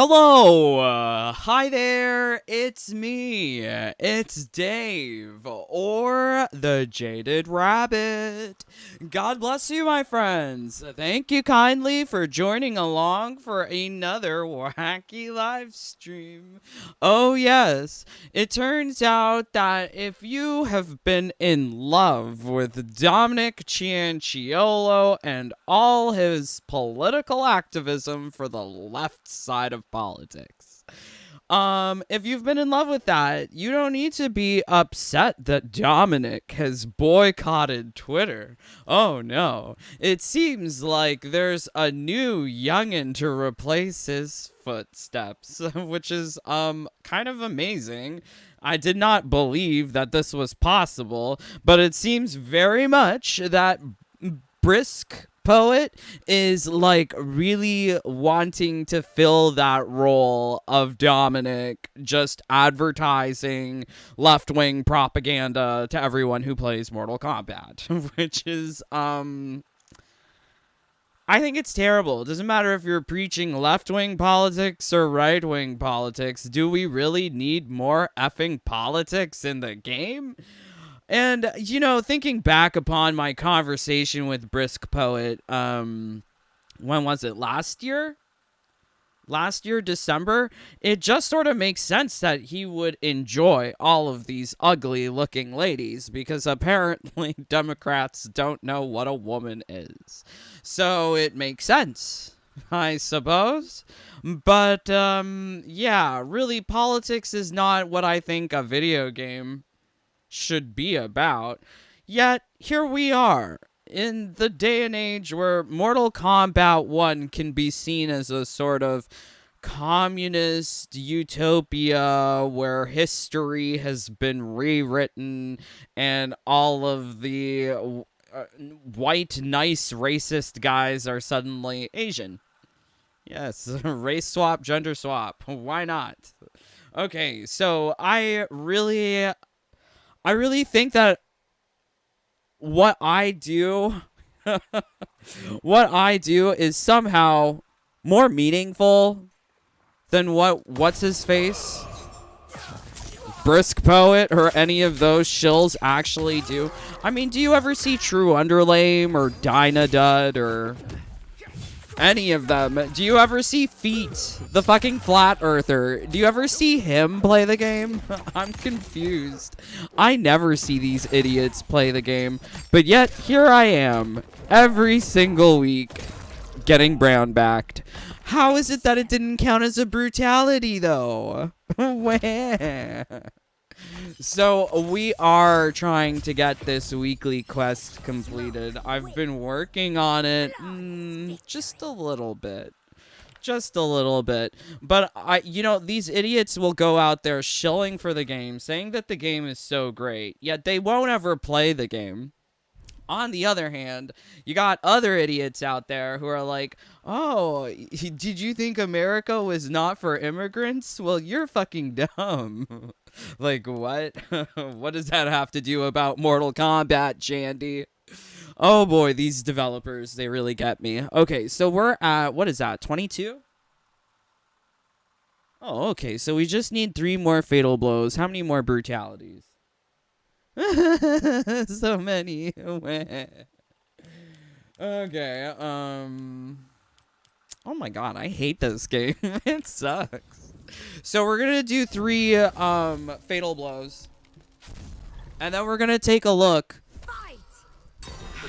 Hello, hi there, it's me, it's Dave, or the Jaded Rabbit. God bless you, my friends. Thank you kindly for joining along for another wacky live stream. Oh yes, it turns out that if you have been in love with Dominic Cianciolo and all his political activism for the left side of politics. If you've been in love with that, you don't need to be upset that Dominic has boycotted Twitter. Oh no. It seems like there's a new youngin' to replace his footsteps, which is kind of amazing. I did not believe that this was possible, but it seems very much that Brisk Poet is like really wanting to fill that role of Dominic, just advertising left-wing propaganda to everyone who plays Mortal Kombat, which is I think it's terrible. It doesn't matter if you're preaching left-wing politics or right-wing politics. Do we really need more effing politics in the game? And, you know, thinking back upon my conversation with Brisk Poet, when was it? Last year? Last year, December? It just sort of makes sense that he would enjoy all of these ugly-looking ladies, because apparently Democrats don't know what a woman is. So it makes sense, I suppose. But, yeah, really, politics is not what I think a video game should be about. Yet here we are in the day and age where Mortal Kombat 1 can be seen as a sort of communist utopia where history has been rewritten and all of the white nice racist guys are suddenly Asian. Yes, race swap, gender swap. Why not? Okay, so I really think that what I do is somehow more meaningful than what's his face, Brisk Poet, or any of those shills actually do. I mean, do you ever see True Underlame or Dynadud or any of them? Do you ever see Feet, the fucking flat earther? Do you ever see him play the game? I'm confused. I never see these idiots play the game, but yet here I am every single week getting brown backed. How is it that it didn't count as a brutality though? Where? So we are trying to get this weekly quest completed. I've been working on it just a little bit. But these idiots will go out there shilling for the game, saying that the game is so great, yet they won't ever play the game. On the other hand, you got other idiots out there who are like, oh, did you think America was not for immigrants? Well, you're fucking dumb. Like, what? What does that have to do about Mortal Kombat, Jandy? Oh boy, these developers, they really get me. Okay, so we're at, what is that, 22? Oh, okay, so we just need 3 more fatal blows. How many more brutalities? So many. Okay, oh my god, I hate this game. It sucks. So we're gonna do 3 fatal blows, and then we're gonna take a look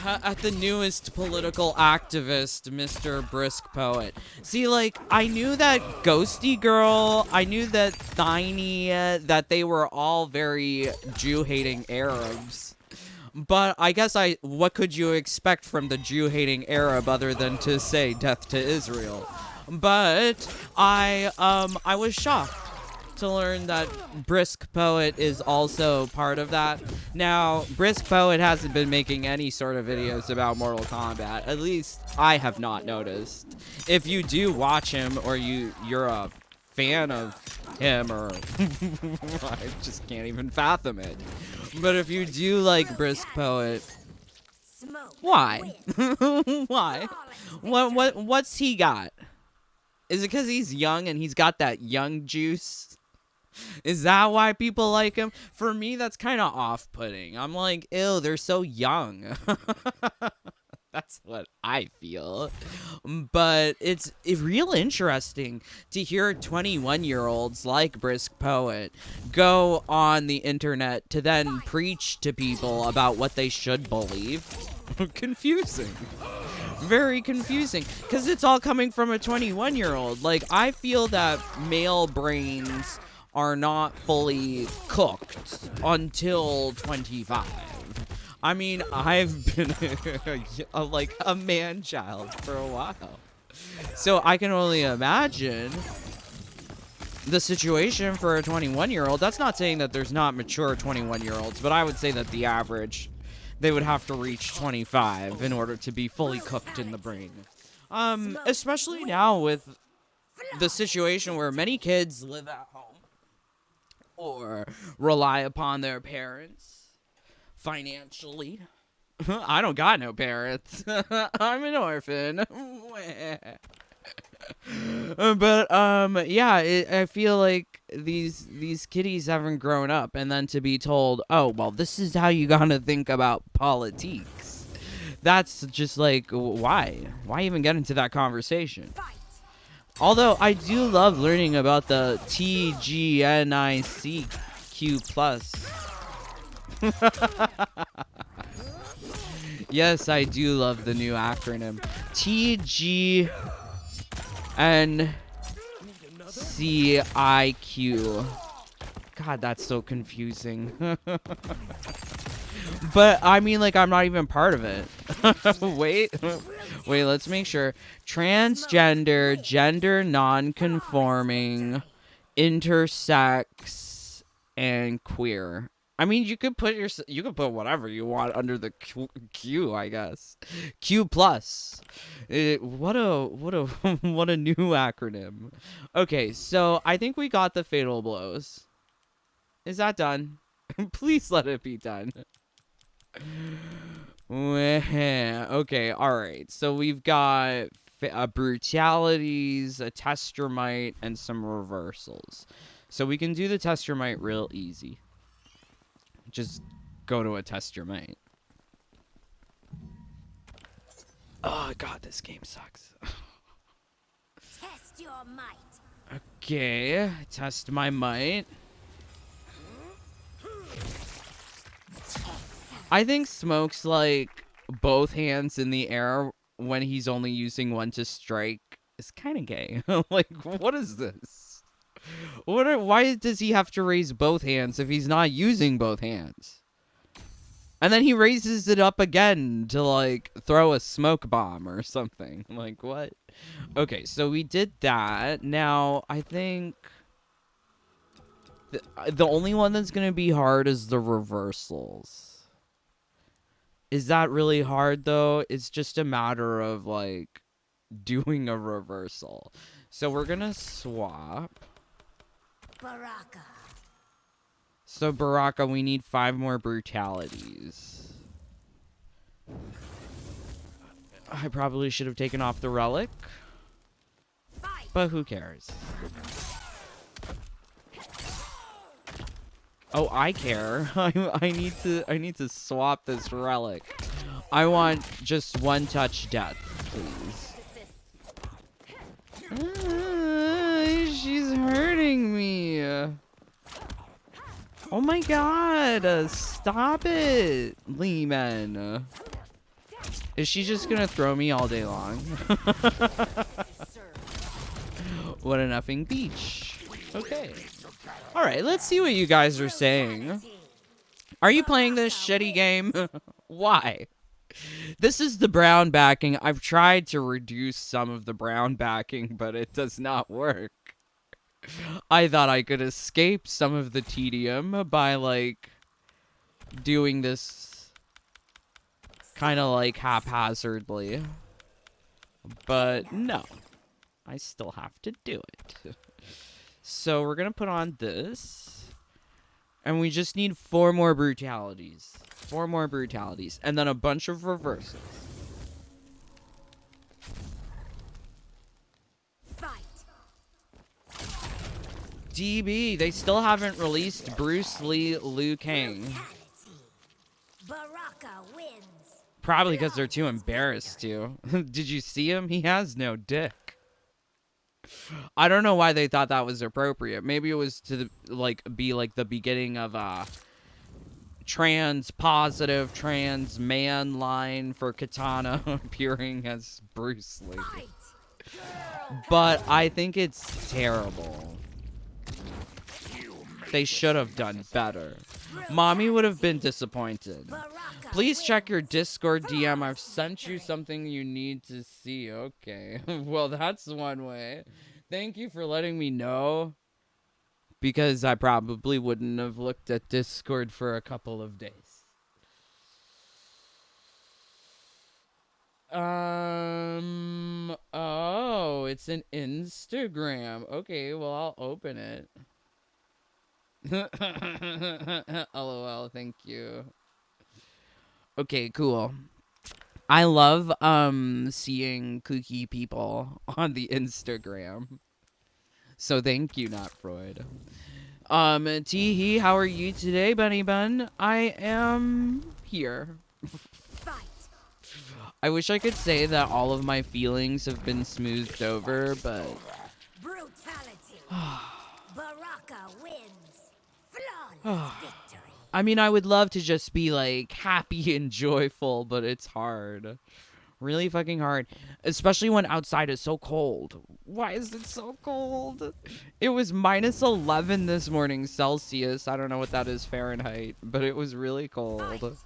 at the newest political activist, Mr. Brisk Poet. See, like, I knew that Ghosty Girl, I knew that Tiny, that they were all very Jew-hating Arabs. But I guess what could you expect from the Jew-hating Arab other than to say death to Israel? But I was shocked to learn that Brisk Poet is also part of that. Now, Brisk Poet hasn't been making any sort of videos about Mortal Kombat. At least I have not noticed. If you do watch him, or you're a fan of him, or I just can't even fathom it. But if you do like Brisk Poet, why? Why? What's he got? Is it because he's young and he's got that young juice? Is that why people like him? For me, that's kind of off-putting. I'm like, ew, they're so young. That's what I feel. But it's real interesting to hear 21-year-olds like Brisk Poet go on the internet to then preach to people about what they should believe. Confusing. Very confusing. Because it's all coming from a 21-year-old. Like, I feel that male brains are not fully cooked until 25. I mean, I've been like a man-child for a while. So I can only imagine the situation for a 21-year-old. That's not saying that there's not mature 21-year-olds, but I would say that the average, they would have to reach 25 in order to be fully cooked in the brain. Especially now with the situation where many kids live at home or rely upon their parents financially. I don't got no parents. I'm an orphan. But yeah, I feel like these kiddies haven't grown up, and then to be told, oh well, this is how you gotta think about politics. That's just like, why even get into that conversation? Although I do love learning about the TGNICQ+. Yes, I do love the new acronym. TGNCIQ. God, that's so confusing. But I mean, like, I'm not even part of it. Wait, let's make sure. Transgender, gender non-conforming, intersex, and queer. I mean, you could put whatever you want under the Q, I guess. Q plus. What a what a new acronym. Okay, so I think we got the fatal blows. Is that done? Please let it be done. Okay, all right. So we've got brutalities, a testermite, and some reversals. So we can do the testermite real easy. Just go to a testermite. Oh god, this game sucks. Test your might. Okay, test my might. I think Smoke's like both hands in the air when he's only using one to strike is kind of gay. Like, what is this? Why does he have to raise both hands if he's not using both hands? And then he raises it up again to, like, throw a smoke bomb or something. Like, what? Okay, so we did that. Now, I think the only one that's going to be hard is the reversals. Is that really hard, though? It's just a matter of, like, doing a reversal. So we're going to swap. Baraka. So, Baraka, we need 5 more brutalities. I probably should have taken off the relic. But who cares? Oh, I care. I need to swap this relic. I want just one touch death, please. She's hurting me. Oh my god, stop it, Lehman. Is she just gonna throw me all day long? What an effing beach. Okay. Alright, let's see what you guys are saying. Are you playing this shitty game? Why? This is the brown backing. I've tried to reduce some of the brown backing, but it does not work. I thought I could escape some of the tedium by, like, doing this kind of, like, haphazardly. But no. I still have to do it. So we're going to put on this. And we just need 4 more brutalities. 4 more brutalities. And then a bunch of reversals. Fight. DB, they still haven't released Bruce Lee Liu Kang. Baraka wins. Probably because they're too embarrassed to. Did you see him? He has no dick. I don't know why they thought that was appropriate. Maybe it was to be like the beginning of positive trans man line for Katana appearing as Bruce Lee. But I think it's terrible. They should have done better. Mommy would have been disappointed. Please check your Discord DM. I've sent you something you need to see. Okay. Well, that's one way. Thank you for letting me know. Because I probably wouldn't have looked at Discord for a couple of days. Oh, it's an Instagram. Okay, well, I'll open it. LOL, thank you. Okay, cool. I love seeing kooky people on the Instagram. So thank you, Not Freud. Teehee, how are you today, Bunny Bun? I am here. I wish I could say that all of my feelings have been smoothed over, but Brutality. Baraka wins. Flawless victory. I mean, I would love to just be like happy and joyful, but it's hard. Really fucking hard. Especially when outside is so cold. Why is it so cold? It was -11 this morning Celsius. I don't know what that is Fahrenheit, but it was really cold.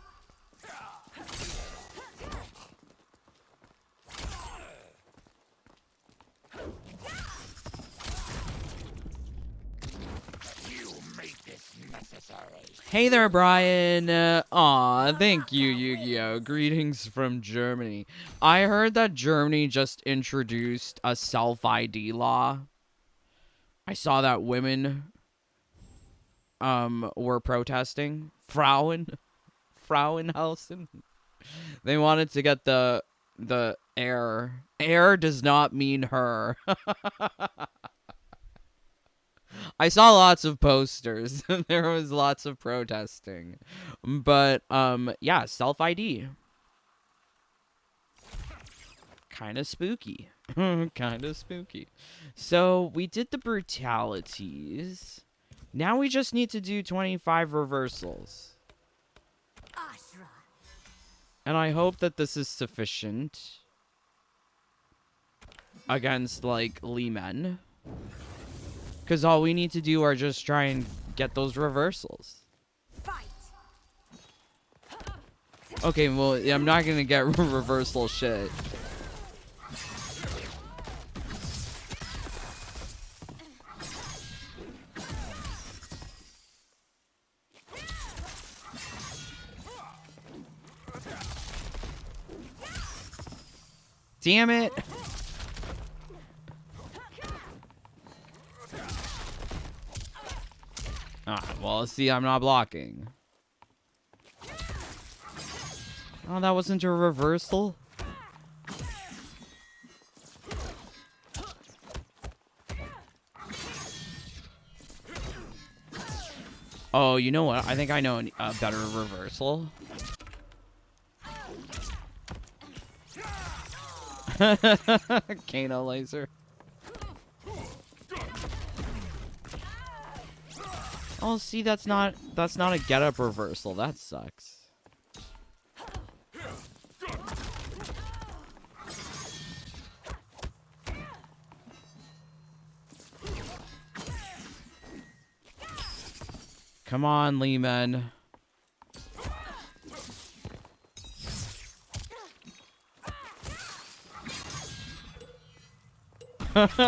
Hey there, Brian. Aw, thank you, Yu-Gi-Oh! Greetings from Germany. I heard that Germany just introduced a self-ID law. I saw that women were protesting. Frauenhausen. They wanted to get the air. Air does not mean her. I saw lots of posters. There was lots of protesting. But, yeah, self-ID. Kind of spooky. Kind of spooky. So, we did the brutalities. Now we just need to do 25 reversals. And I hope that this is sufficient against, like, Lee Men. Because all we need to do are just try and get those reversals. Okay, well, I'm not going to get reversal shit. Damn it. Well, see, I'm not blocking. Oh, that wasn't a reversal? Oh, you know what? I think I know a better reversal. Kano laser. Oh, see, that's not a get-up reversal. That sucks. Come on, Lehman.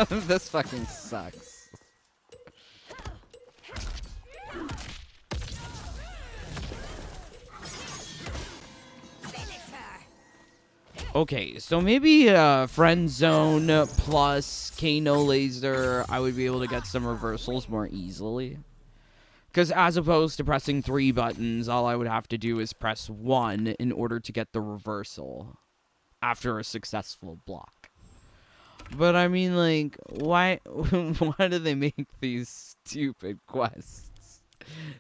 This fucking sucks. Okay, so maybe Friend Zone plus Kano Laser, I would be able to get some reversals more easily. Because as opposed to pressing 3 buttons, all I would have to do is press 1 in order to get the reversal after a successful block. But I mean, like, why why do they make these stupid quests?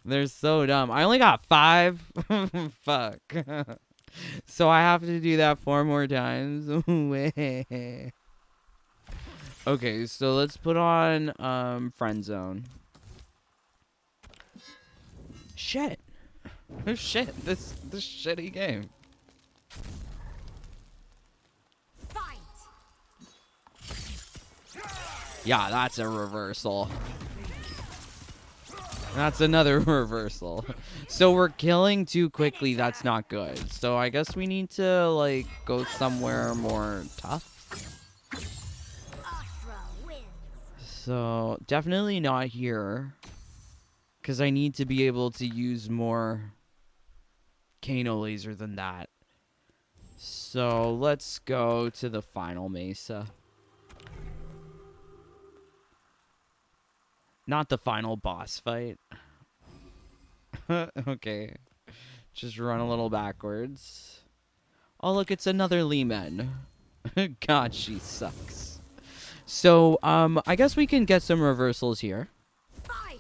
They're so dumb. I only got 5. Fuck. So I have to do that 4 more times. Okay, so let's put on friend zone. Shit. Oh shit, this shitty game. Fight. Yeah, that's a reversal. That's another reversal. So we're killing too quickly. That's not good. So I guess we need to, like, go somewhere more tough. Ashra wins. So definitely not here. Because I need to be able to use more Kano laser than that. So let's go to the final mesa. Not the final boss fight. Okay. Just run a little backwards. Oh, look, it's another Leeman. God, she sucks. So, I guess we can get some reversals here. Fight.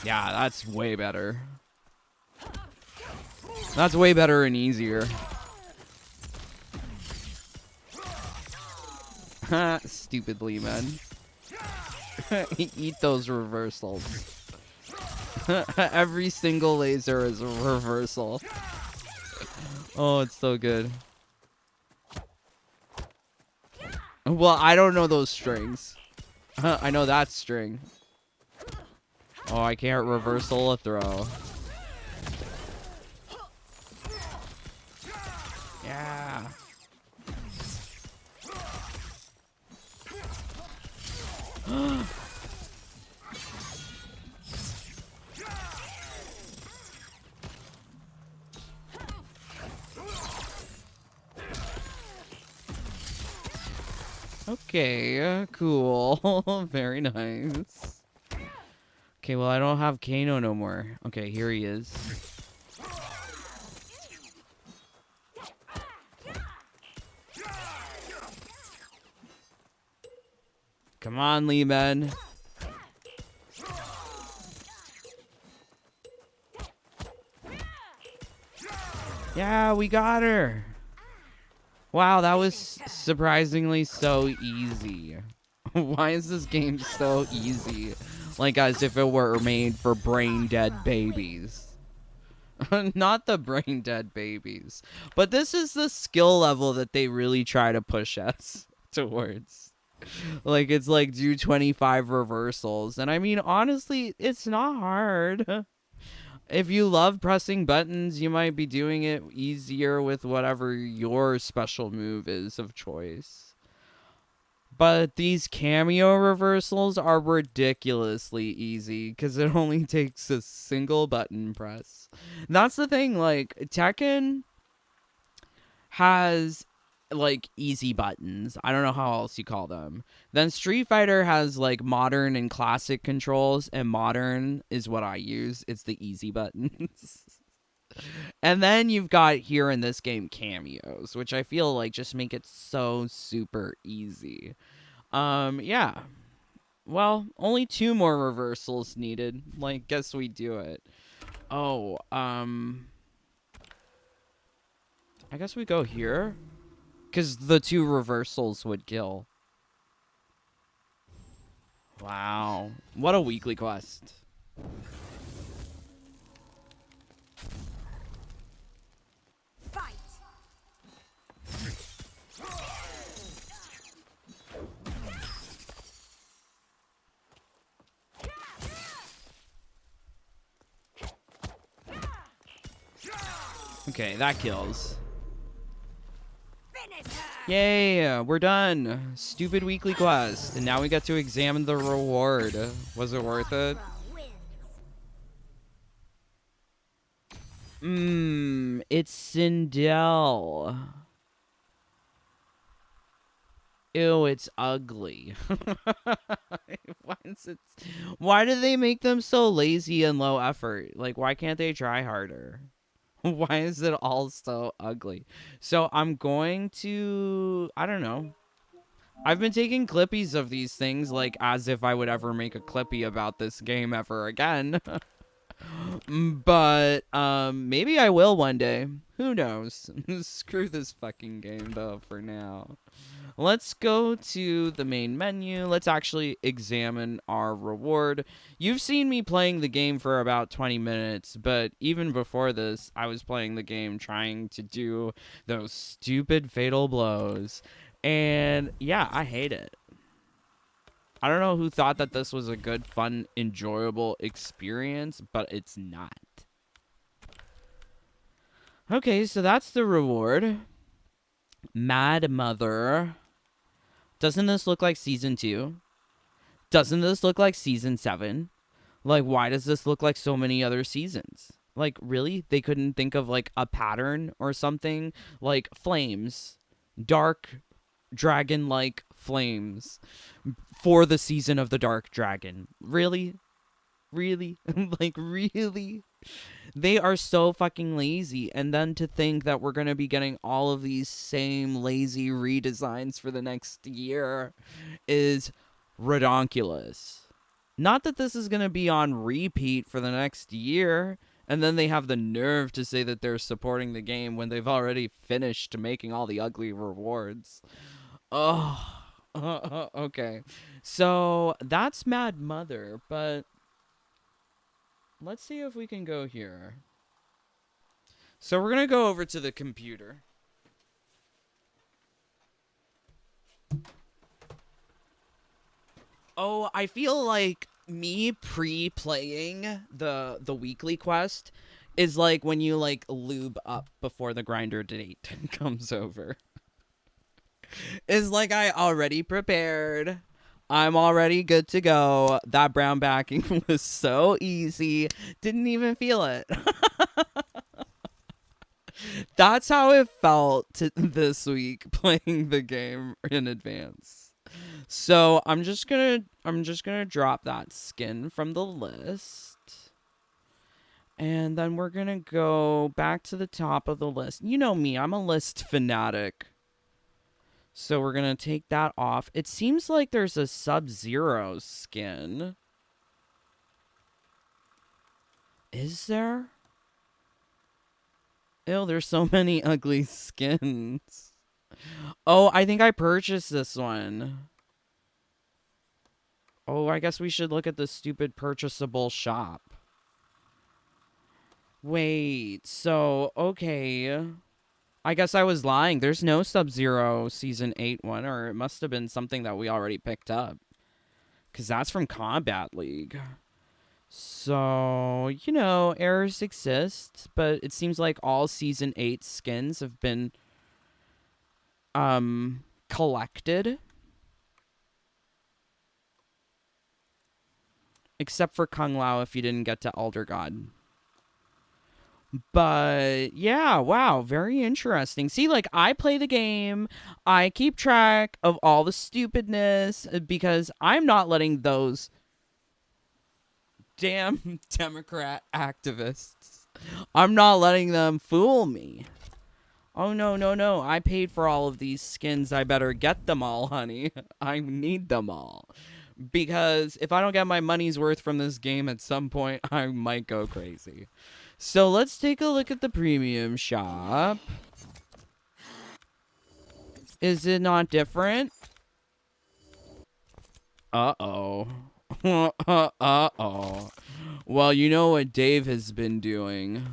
Yeah, that's way better. That's way better and easier. Stupidly, man. Eat those reversals. Every single laser is a reversal. Oh, it's so good. Well, I don't know those strings. I know that string. Oh, I can't reversal a throw. Yeah. Okay, cool. Very nice. Okay, well, I don't have Kano no more. Okay, here he is. Come on, Leeman. Yeah, we got her. Wow, that was surprisingly so easy. Why is this game so easy? Like as if it were made for brain dead babies. Not the brain dead babies. But this is the skill level that they really try to push us towards. Like it's like do 25 reversals. And I mean, honestly, it's not hard. If you love pressing buttons, you might be doing it easier with whatever your special move is of choice. But these cameo reversals are ridiculously easy because it only takes a single button press. And that's the thing, like, Tekken has like easy buttons. I don't know how else you call them. Then Street Fighter has like modern and classic controls, and modern is what I use. It's the easy buttons. And then you've got here in this game cameos, which I feel like just make it so super easy. Yeah. Well, only 2 more reversals needed. Like, guess we do it. Oh, I guess we go here. Because the 2 reversals would kill. Wow. What a weekly quest. Fight. Okay, that kills. Finish her. Yay, we're done. Stupid weekly quest. And now we get to examine the reward. Was it worth it? Ashra wins. It's Sindel. Ew, it's ugly. Why is it? Why do they make them so lazy and low effort? Like, why can't they try harder? Why is it all so ugly? So I'm going to, I don't know. I've been taking clippies of these things like as if I would ever make a clippy about this game ever again. But maybe I will one day. Who knows? Screw this fucking game though for now. Let's go to the main menu. Let's actually examine our reward. You've seen me playing the game for about 20 minutes, but even before this, I was playing the game trying to do those stupid fatal blows. And yeah, I hate it. I don't know who thought that this was a good, fun, enjoyable experience, but it's not. Okay, so that's the reward. Mad Mother. Doesn't this look like season 2? Doesn't this look like season 7? Like, why does this look like so many other seasons? Like, really? They couldn't think of, like, a pattern or something? Like, flames. Dark dragon-like flames for the season of the Dark Dragon. Really? Really? Like, really? They are so fucking lazy. And then to think that we're going to be getting all of these same lazy redesigns for the next year is redonkulous. Not that this is going to be on repeat for the next year. And then they have the nerve to say that they're supporting the game when they've already finished making all the ugly rewards. Oh, okay. So that's Mad Mother, but let's see if we can go here. So we're going to go over to the computer. Oh, I feel like me pre-playing the weekly quest is like when you like lube up before the grinder date comes over. It's like I already prepared. I'm already good to go. That brown backing was so easy. Didn't even feel it. That's how it felt this week playing the game in advance. So I'm just gonna drop that skin from the list. And then we're gonna go back to the top of the list. You know me, I'm a list fanatic. So we're going to take that off. It seems like there's a Sub-Zero skin. Is there? Ew, there's so many ugly skins. Oh, I think I purchased this one. Oh, I guess we should look at the stupid purchasable shop. Wait, so, okay. I guess I was lying. There's no Sub-Zero Season 8 one, or it must have been something that we already picked up. Because that's from Combat League. So, you know, errors exist, but it seems like all Season 8 skins have been, collected. Except for Kung Lao if you didn't get to Elder God. But yeah, wow, very interesting. See, like, I play the game, I keep track of all the stupidness because I'm not letting those damn Democrat activists, I'm not letting them fool me. Oh, no, no, no. I paid for all of these skins. I better get them all, honey. I need them all. Because if I don't get my money's worth from this game at some point, I might go crazy. So let's take a look at the premium shop. Is it not different? Uh-oh. Uh-oh. Well, you know what Dave has been doing.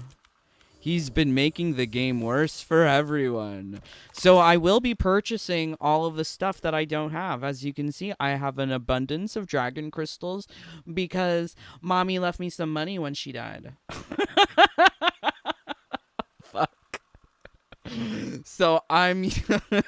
He's been making the game worse for everyone. So I will be purchasing all of the stuff that I don't have. As you can see, I have an abundance of dragon crystals because mommy left me some money when she died. Fuck. So I'm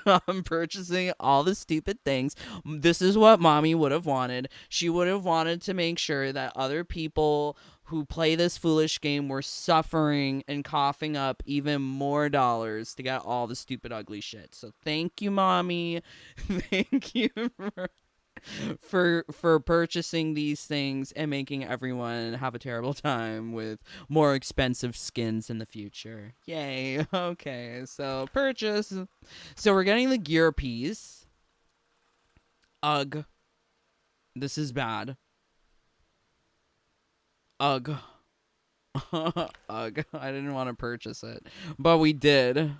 I'm purchasing all the stupid things. This is what mommy would have wanted. She would have wanted to make sure that other people who play this foolish game were suffering and coughing up even more dollars to get all the stupid ugly shit. So thank you, mommy. Thank you for for purchasing these things and making everyone have a terrible time with more expensive skins in the future. Yay. Okay, so purchase. So we're getting the gear piece. Ugh. This is bad. Ugh. Ugh. I didn't want to purchase it, but we did.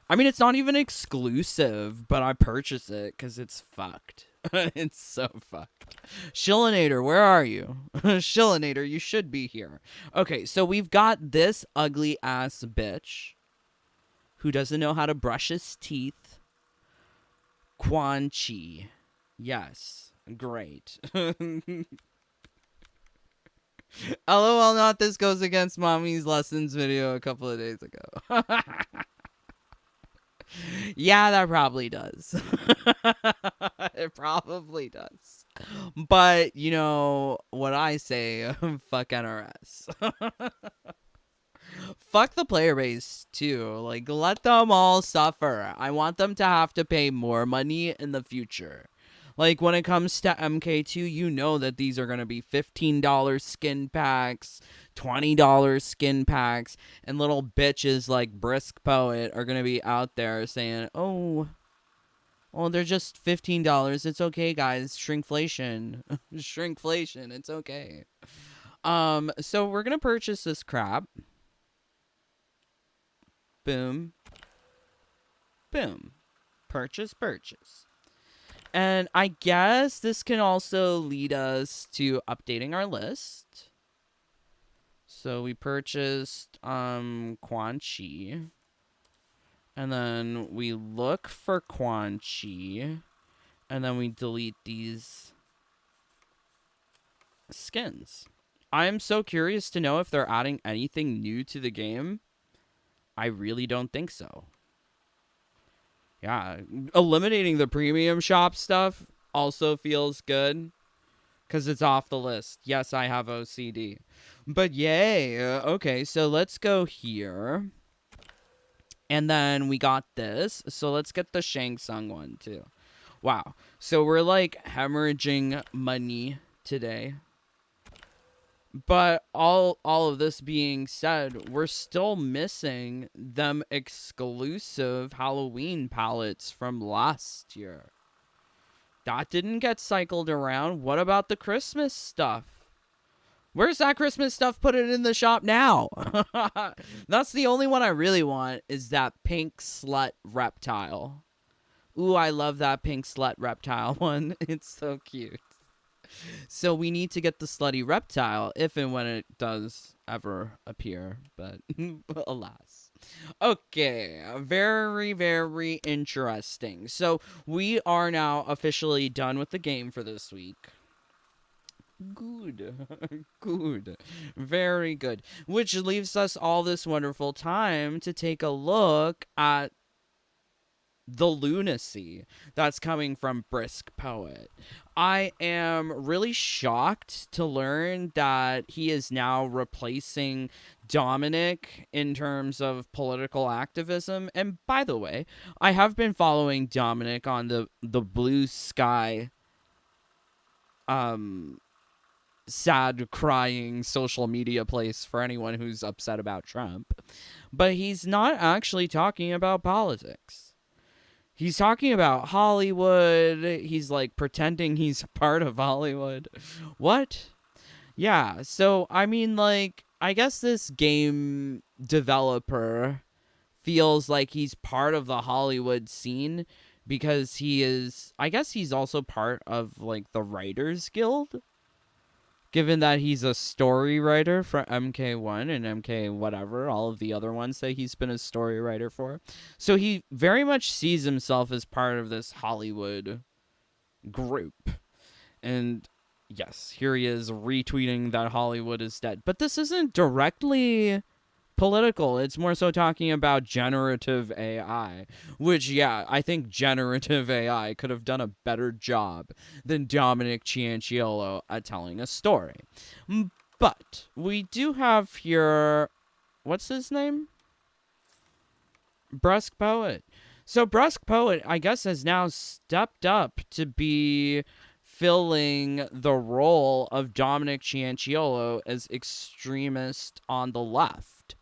I mean, it's not even exclusive, but I purchased it because it's fucked. It's so fucked. Shillinator, where are you? Shillinator, you should be here. Okay, so we've got this ugly ass bitch who doesn't know how to brush his teeth. Quan Chi. Yes, great. LOL, not this goes against mommy's lessons video a couple of days ago. Yeah, that probably does. It probably does. But, you know what I say, fuck NRS. Fuck the player base, too. Like, let them all suffer. I want them to have to pay more money in the future. Like, when it comes to MK2, you know that these are going to be $15 skin packs, $20 skin packs, and little bitches like Brisk Poet are going to be out there saying, oh, they're just $15. It's okay, guys. Shrinkflation. Shrinkflation. It's okay. So we're going to purchase this crap. Boom. Boom. Purchase. And I guess this can also lead us to updating our list. So we purchased Quan Chi. And then we look for Quan Chi. And then we delete these skins. I'm so curious to know if they're adding anything new to the game. I really don't think so. Yeah, eliminating the premium shop stuff also feels good because it's off the list. Yes, I have OCD. But yay. Okay, so let's go here. And then we got this. So let's get the Shang Tsung one too. Wow. So we're like hemorrhaging money today. But all of this being said, we're still missing them exclusive Halloween palettes from last year. That didn't get cycled around. What about the Christmas stuff? Where's that Christmas stuff? Put it in the shop now. That's the only one I really want is that pink slut reptile. Ooh, I love that pink slut reptile one. It's so cute. So we need to get the slutty reptile if and when it does ever appear, but alas. Okay, very, very interesting. So we are now officially done with the game for this week. Good. Good. Very good. Which leaves us all this wonderful time to take a look at the lunacy that's coming from Brisk Poet. I am really shocked to learn that he is now replacing Dominic in terms of political activism. And by the way, I have been following Dominic on the Blue Sky sad crying social media place for anyone who's upset about Trump. But he's not actually talking about politics. He's talking about Hollywood. He's like pretending he's part of Hollywood. What? Yeah, so I mean, like, I guess this game developer feels like he's part of the Hollywood scene because he is, I guess he's also part of like the Writers Guild. Given that he's a story writer for MK1 and MK whatever, all of the other ones that he's been a story writer for. So he very much sees himself as part of this Hollywood group. And yes, here he is retweeting that Hollywood is dead. But this isn't directly political. It's more so talking about generative AI, which, yeah, I think generative AI could have done a better job than Dominic Cianciolo at telling a story. But we do have here, what's his name? Brisk Poet. So Brisk Poet, I guess, has now stepped up to be filling the role of Dominic Cianciolo as extremist on the left.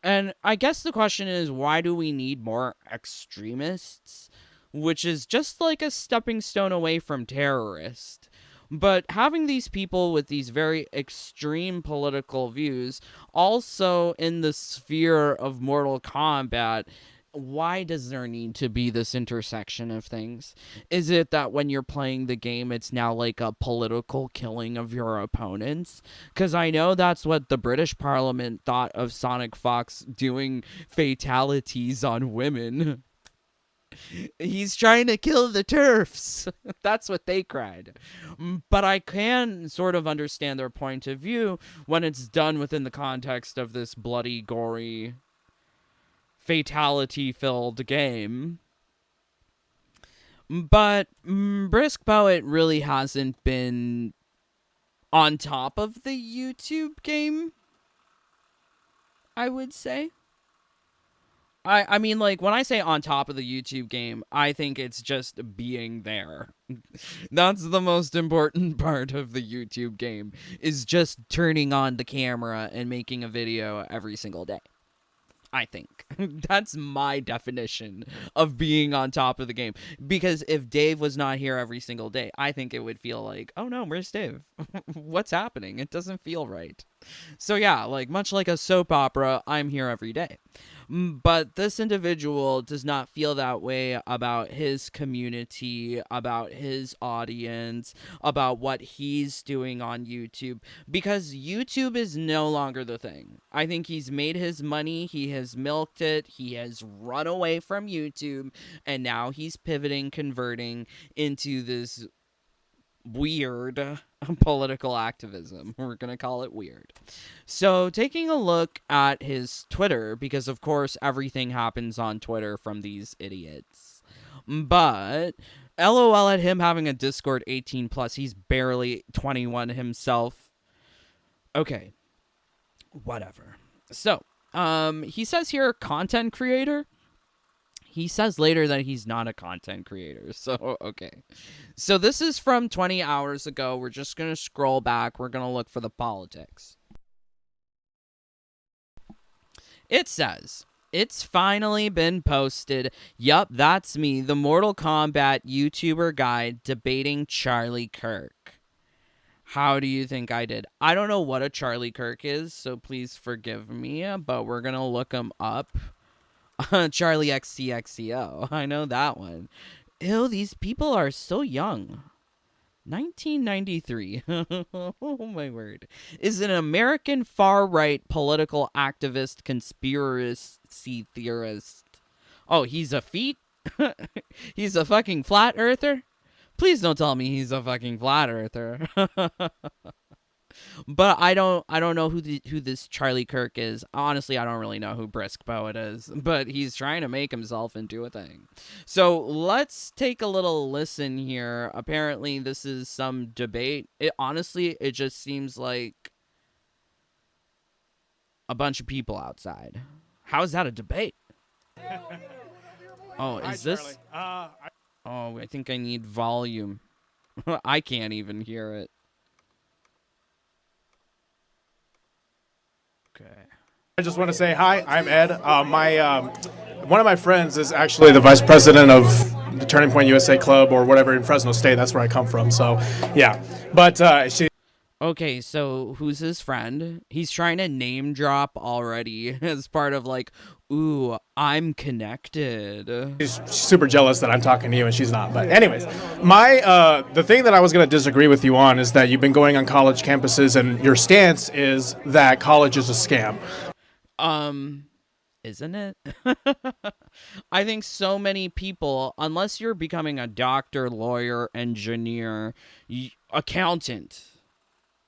And I guess the question is, why do we need more extremists? Which is just like a stepping stone away from terrorist. But having these people with these very extreme political views also in the sphere of Mortal Kombat, why does there need to be this intersection of things? Is it that when you're playing the game, it's now like a political killing of your opponents? Because I know that's what the British Parliament thought of Sonic Fox doing fatalities on women. He's trying to kill the turfs. That's what they cried. But I can sort of understand their point of view when it's done within the context of this bloody, gory, fatality-filled game. But Brisk Poet really hasn't been on top of the YouTube game, I would say. I mean, like, when I say on top of the YouTube game, I think it's just being there. That's the most important part of the YouTube game, is just turning on the camera and making a video every single day. I think. That's my definition of being on top of the game. Because if Dave was not here every single day, I think it would feel like, oh no, where's Dave? What's happening? It doesn't feel right. So yeah, like much like a soap opera, I'm here every day. But this individual does not feel that way about his community, about his audience, about what he's doing on YouTube, because YouTube is no longer the thing. I think he's made his money, he has milked it, he has run away from YouTube, and now he's pivoting, converting into this weird political activism. We're going to call it weird. So taking a look at his Twitter, because of course everything happens on Twitter from these idiots. But LOL at him having a Discord 18 plus. He's barely 21 himself. Okay. Whatever. So, he says here content creator. He says later that he's not a content creator. So, okay. So this is from 20 hours ago. We're just going to scroll back. We're going to look for the politics. It says, it's finally been posted. Yup, that's me, the Mortal Kombat YouTuber guy debating Charlie Kirk. How do you think I did? I don't know what a Charlie Kirk is, so please forgive me, but we're going to look him up. Charlie XCXCO. I know that one. Ew, these people are so young. 1993. Oh my word. Is an American far-right political activist, conspiracy theorist. Oh, he's a feet? He's a fucking flat earther? Please don't tell me he's a fucking flat earther. But I don't know who this Charlie Kirk is. Honestly, I don't really know who Brisk Poet is, but he's trying to make himself into a thing. So let's take a little listen here. Apparently, this is some debate. It just seems like a bunch of people outside. How is that a debate? Oh, is this? Oh, I think I need volume. I can't even hear it. Okay. I just want to say hi. I'm Ed. One of my friends is actually the vice president of the Turning Point USA Club or whatever in Fresno State. That's where I come from. So, yeah. But she. Okay, so who's his friend? He's trying to name drop already as part of like, ooh, I'm connected. She's super jealous that I'm talking to you and she's not. But anyways, the thing that I was going to disagree with you on is that you've been going on college campuses and your stance is that college is a scam. Isn't it? I think so many people, unless you're becoming a doctor, lawyer, engineer, accountant,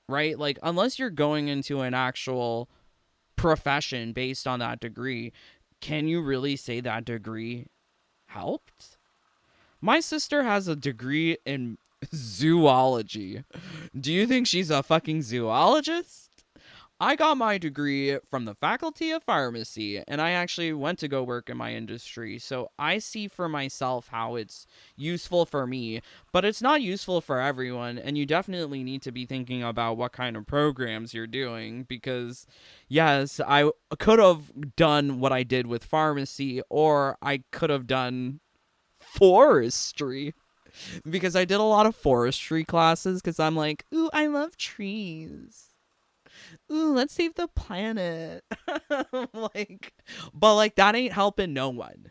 right? Like, unless you're going into an actual profession based on that degree, can you really say that degree helped? My sister has a degree in zoology. Do you think she's a fucking zoologist? I got my degree from the Faculty of Pharmacy, and I actually went to go work in my industry. So I see for myself how it's useful for me, but it's not useful for everyone. And you definitely need to be thinking about what kind of programs you're doing because, yes, I could have done what I did with pharmacy, or I could have done forestry because I did a lot of forestry classes because I'm like, ooh, I love trees. Ooh, let's save the planet. like, but like that ain't helping no one.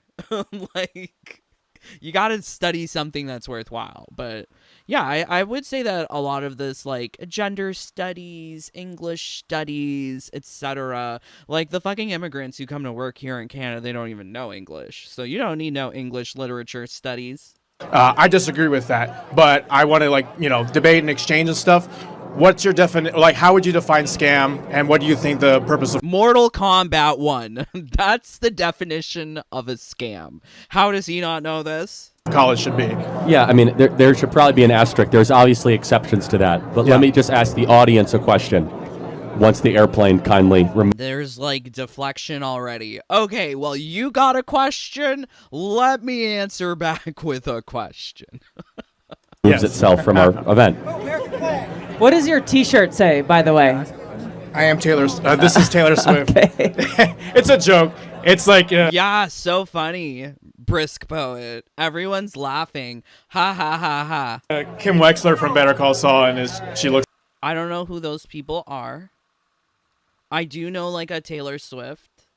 like, you gotta study something that's worthwhile. But yeah, I would say that a lot of this, like gender studies, English studies, etc. Like the fucking immigrants who come to work here in Canada, they don't even know English. So you don't need no English literature studies. I disagree with that, but I want to debate and exchange and stuff. What's your definition? Like, how would you define scam, and what do you think the purpose of Mortal Kombat 1. That's the definition of a scam. How does he not know this? college should be? Yeah, I mean, there should probably be an asterisk. There's obviously exceptions to that. But let me just ask the audience a question. Once the airplane kindly... There's, like, deflection already. Okay, well, you got a question? Let me answer back with a question. moves itself from our event. What does your T-shirt say, by the way? I am Taylor. This is Taylor Swift. Okay. It's a joke. It's like Yeah, so funny. Brisk poet. Everyone's laughing. Ha ha ha ha. Kim Wexler from Better Call Saul, and she looks. I don't know who those people are. I do know like a Taylor Swift.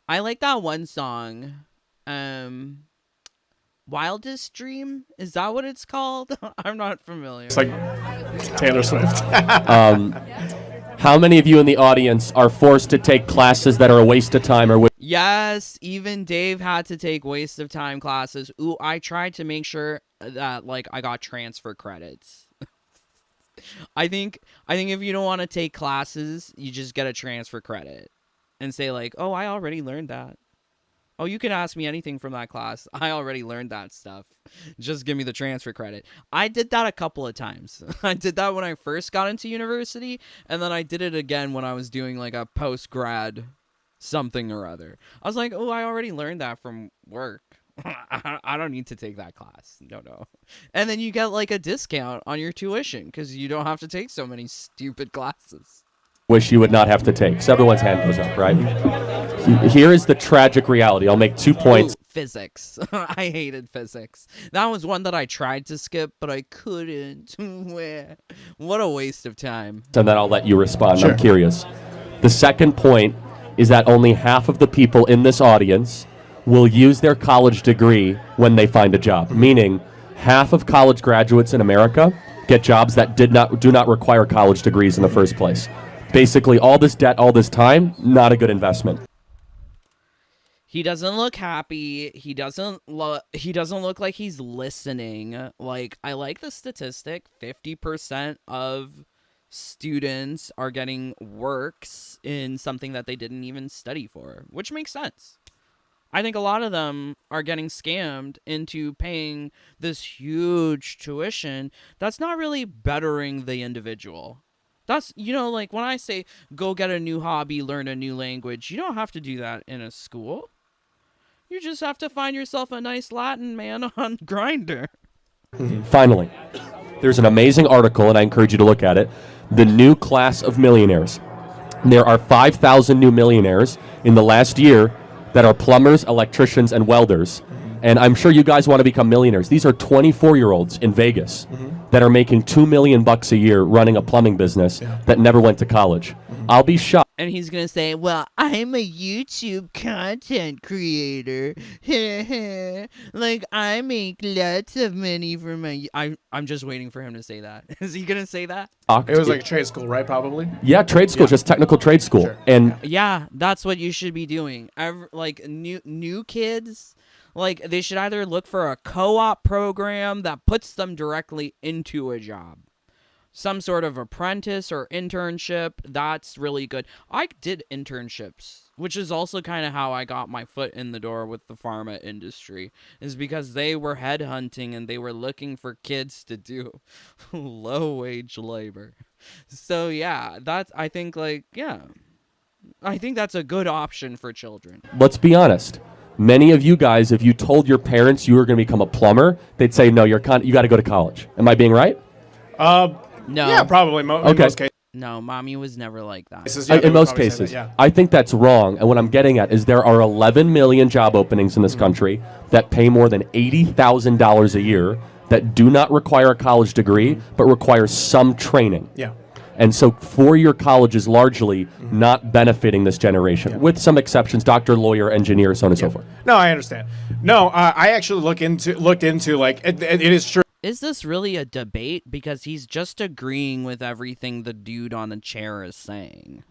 I like that one song. Wildest Dream? Is that what it's called? I'm not familiar. It's like Taylor Swift. How many of you in the audience are forced to take classes that are a waste of time or Yes, even Dave had to take waste of time classes. Ooh, I tried to make sure that like I got transfer credits. I think if you don't want to take classes, you just get a transfer credit and say like, "Oh, I already learned that." Oh, you can ask me anything from that class. I already learned that stuff. Just give me the transfer credit. I did that a couple of times. I did that when I first got into university, and then I did it again when I was doing like a post-grad something or other. I was like, oh, I already learned that from work. I don't need to take that class. No. And then you get like a discount on your tuition because you don't have to take so many stupid classes. wish you would not have to take? So everyone's hand goes up, right? Here is the tragic reality. I'll make 2 points. Ooh, physics. I hated physics. That was one that I tried to skip, but I couldn't. What a waste of time. And then I'll let you respond. Sure. I'm curious. The second point is that only half of the people in this audience will use their college degree when they find a job, meaning half of college graduates in America get jobs that do not require college degrees in the first place. Basically, all this debt, all this time, not a good investment. He doesn't look happy. He doesn't look like he's listening. Like, I like the statistic. 50% of students are getting works in something that they didn't even study for, which makes sense. I think a lot of them are getting scammed into paying this huge tuition that's not really bettering the individual. That's, like when I say go get a new hobby, learn a new language, you don't have to do that in a school. You just have to find yourself a nice Latin man on Grindr. Finally, there's an amazing article, and I encourage you to look at it. The new class of millionaires. There are 5,000 new millionaires in the last year that are plumbers, electricians, and welders. And I'm sure you guys want to become millionaires. These are 24-year-olds in Vegas that are making $2 million a year running a plumbing business that never went to college. I'll be shocked. And he's going to say, well, I'm a YouTube content creator. Like, I make lots of money for my... I'm just waiting for him to say that. Is he going to say that? It was like trade school, right? Probably. Yeah, trade school, just technical trade school. Sure. And Yeah, that's what you should be doing. Like, new kids... Like, they should either look for a co-op program that puts them directly into a job. some sort of apprentice or internship. That's really good. I did internships, which is also kind of how I got my foot in the door with the pharma industry, is because they were headhunting and they were looking for kids to do low wage labor. So yeah, I think that's a good option for children. Let's be honest. Many of you guys, if you told your parents you were going to become a plumber, they'd say, no, you got to go to college. Am I being right? No. Yeah, probably. In most cases. No, mommy was never like that. In most cases. I think that's wrong. And what I'm getting at is there are 11 million job openings in this country that pay more than $80,000 a year that do not require a college degree, but require some training. Yeah. And so four-year college is largely not benefiting this generation, with some exceptions, doctor, lawyer, engineer, so on and so forth. No, I understand. No, I actually looked into like, it is true. Is this really a debate? Because he's just agreeing with everything the dude on the chair is saying.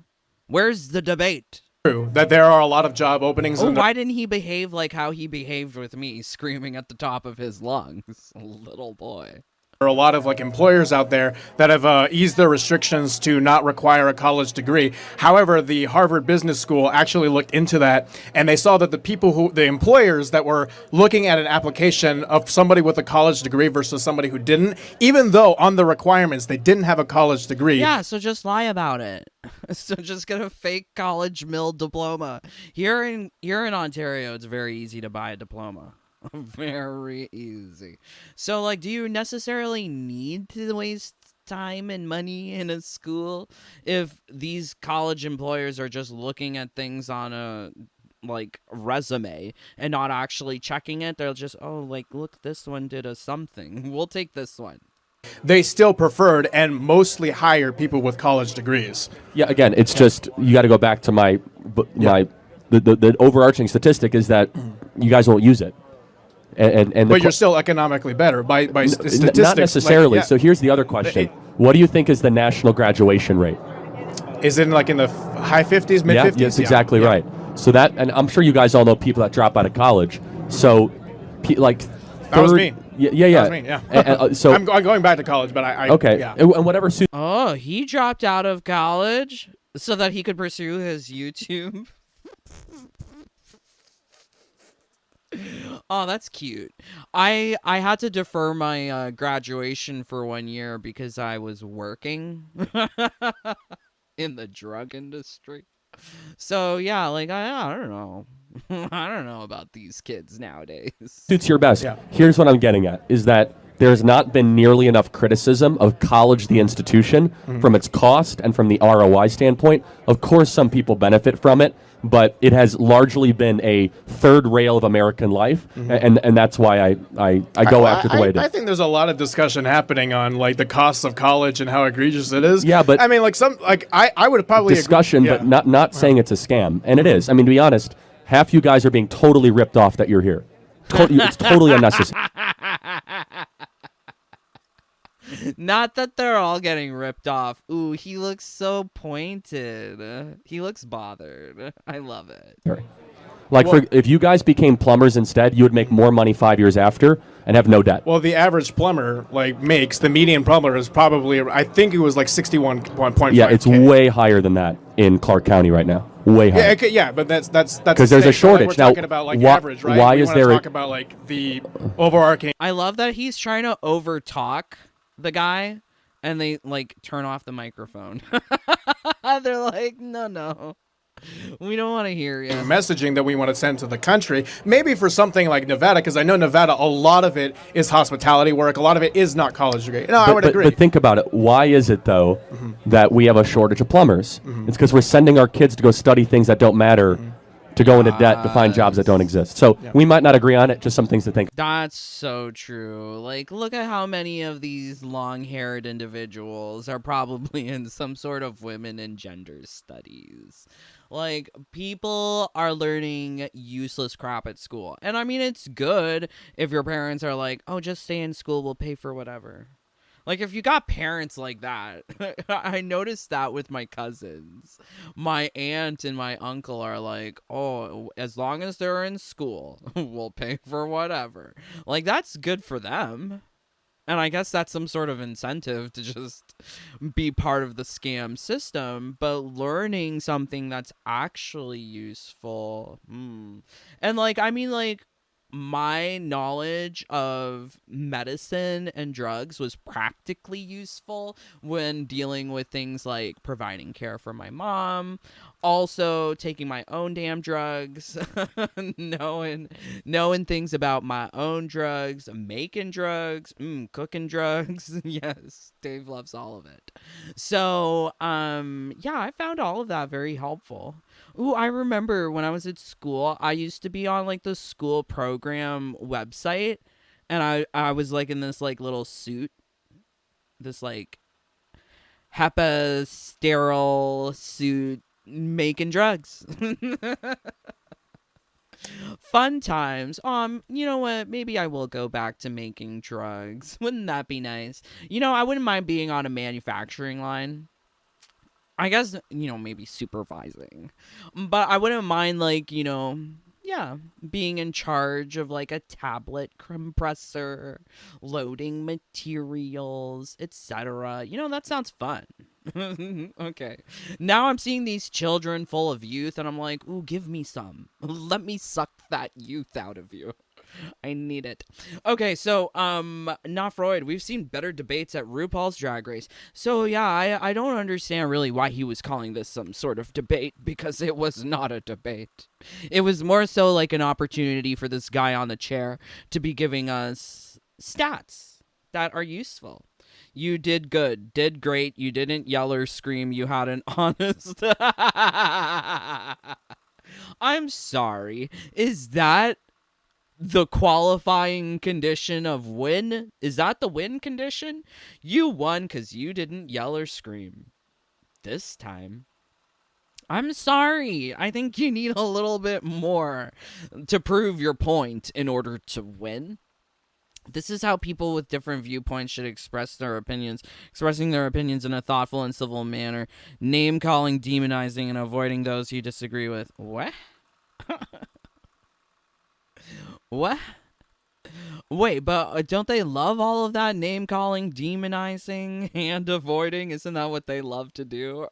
Where's the debate? That there are a lot of job openings. Oh, why didn't he behave like how he behaved with me, screaming at the top of his lungs? Little boy. There are a lot of like employers out there that have eased their restrictions to not require a college degree. However, the Harvard Business School actually looked into that, and they saw that the employers that were looking at an application of somebody with a college degree versus somebody who didn't, even though on the requirements they didn't have a college degree. Yeah, so just lie about it. So just get a fake college mill diploma. Here in Ontario, it's very easy to buy a diploma. Very easy. So, like, do you necessarily need to waste time and money in a school if these college employers are just looking at things on a, like, resume and not actually checking it? They'll just, oh, like, look, this one did a something. We'll take this one. They still preferred and mostly hired people with college degrees. Yeah, again, it's just, you got to go back to the overarching statistic is that you guys won't use it. But you're still economically better by statistics. Not necessarily. So here's the other question. What do you think is the national graduation rate? Is it like in the high 50s, mid 50s? Yes, exactly right. So that, and I'm sure you guys all know people that drop out of college. So, like, that was me. Yeah. That was me, yeah. So I'm going back to college, but I okay. Yeah. And whatever suits. Oh, he dropped out of college so that he could pursue his YouTube. Oh, that's cute. I had to defer my graduation for 1 year because I was working in the drug industry. So yeah, like I don't know. I don't know about these kids nowadays. Suits your best. Yeah. Here's what I'm getting at is that there's not been nearly enough criticism of college, the institution, from its cost and from the ROI standpoint. Of course, some people benefit from it, but it has largely been a third rail of American life, and that's why I go after the way it is. I think there's a lot of discussion happening on like the costs of college and how egregious it is. Yeah, but I mean, I would probably discussion, agree. But not saying it's a scam, and it is. I mean, to be honest, half you guys are being totally ripped off that you're here. It's totally unnecessary. Not that they're all getting ripped off. Ooh, he looks so pointed. He looks bothered. I love it. Like, if you guys became plumbers instead, you would make more money 5 years after and have no debt. Well, the average plumber the median plumber is probably, I think it was like 61.5. Yeah, it's way higher than that in Clark County right now. Way higher. Yeah, but that's because there's a shortage. We're now, talking about average, right? Why we is want there? To talk about like the overarching. I love that he's trying to overtalk the guy, and they like turn off the microphone. They're like, no, we don't want to hear you. Messaging that we want to send to the country, maybe for something like Nevada, because I know Nevada, a lot of it is hospitality work. A lot of it is not college degree. No, I would agree. But think about it. Why is it though that we have a shortage of plumbers? It's because we're sending our kids to go study things that don't matter. To go into debt to find jobs that don't exist. So we might not agree on it, just some things to think. That's so true. Like, look at how many of these long-haired individuals are probably in some sort of women and gender studies. Like, people are learning useless crap at school. And I mean, it's good if your parents are like, oh, just stay in school, we'll pay for whatever. Like, if you got parents like that, I noticed that with my cousins. My aunt and my uncle are like, oh, as long as they're in school, we'll pay for whatever. Like, that's good for them. And I guess that's some sort of incentive to just be part of the scam system, but learning something that's actually useful. And like, I mean, like, my knowledge of medicine and drugs was practically useful when dealing with things like providing care for my mom, also taking my own damn drugs, knowing things about my own drugs, making drugs, cooking drugs. Yes, Dave loves all of it. So, yeah, I found all of that very helpful. Ooh, I remember when I was at school, I used to be on like the school program website, and I was like in this like little suit, this like HEPA sterile suit making drugs. Fun times. You know what? Maybe I will go back to making drugs. Wouldn't that be nice? You know, I wouldn't mind being on a manufacturing line. I guess, you know, maybe supervising. But I wouldn't mind, like, you know, yeah, being in charge of, like, a tablet compressor, loading materials, etc. You know, that sounds fun. Okay. Now I'm seeing these children full of youth, and I'm like, ooh, give me some. Let me suck that youth out of you. I need it. Okay, so not Freud. We've seen better debates at RuPaul's Drag Race. So yeah, I don't understand really why he was calling this some sort of debate, because it was not a debate. It was more so like an opportunity for this guy on the chair to be giving us stats that are useful. You did good, did great. You didn't yell or scream. You had an honest. I'm sorry. Is that the qualifying condition of win? Is that the win condition? You won because you didn't yell or scream. This time. I'm sorry. I think you need a little bit more to prove your point in order to win. This is how people with different viewpoints should express their opinions. Expressing their opinions in a thoughtful and civil manner. Name-calling, demonizing, and avoiding those you disagree with. What? What? Wait, but don't they love all of that name-calling, demonizing, and avoiding? Isn't that what they love to do?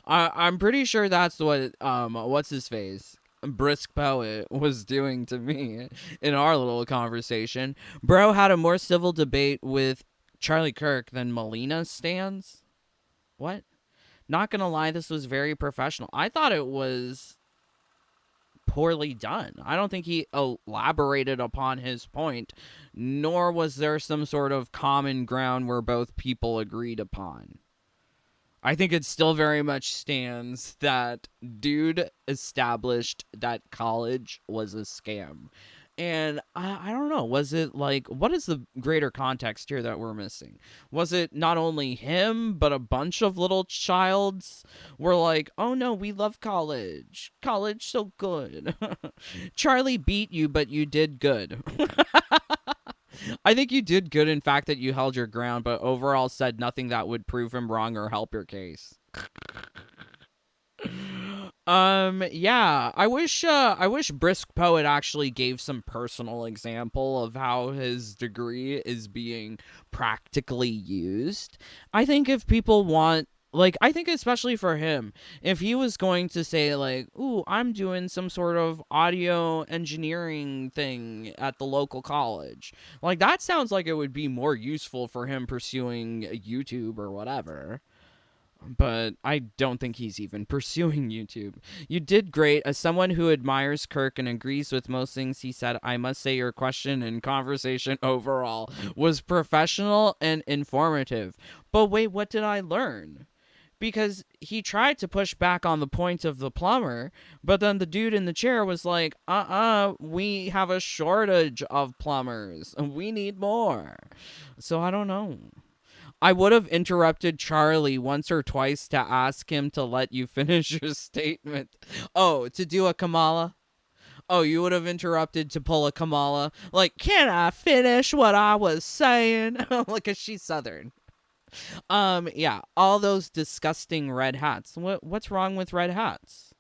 I'm pretty sure that's what, what's-his-face? Brisk Poet was doing to me in our little conversation. Bro had a more civil debate with Charlie Kirk than Melina stands. What? Not gonna lie, this was very professional. I thought it was poorly done. I don't think he elaborated upon his point, nor was there some sort of common ground where both people agreed upon. I think it still very much stands that dude established that college was a scam. And I don't know, was it like, what is the greater context here that we're missing? Was it not only him, but a bunch of little childs were like, oh no, we love college. College so good. Charlie beat you, but you did good. I think you did good in fact that you held your ground, but overall said nothing that would prove him wrong or help your case. Yeah, I wish Brisk Poet actually gave some personal example of how his degree is being practically used. I think if people want, like, I think especially for him, if he was going to say, like, ooh, I'm doing some sort of audio engineering thing at the local college, like, that sounds like it would be more useful for him pursuing YouTube or whatever. But I don't think he's even pursuing YouTube. You did great. As someone who admires Kirk and agrees with most things he said, I must say your question and conversation overall was professional and informative. But wait, what did I learn? Because he tried to push back on the point of the plumber, but then the dude in the chair was like, we have a shortage of plumbers. We need more. So I don't know. I would have interrupted Charlie once or twice to ask him to let you finish your statement. Oh, to do a Kamala? Oh, you would have interrupted to pull a Kamala? Like, can I finish what I was saying? Look, 'cause she's Southern. Yeah, all those disgusting red hats. What's wrong with red hats?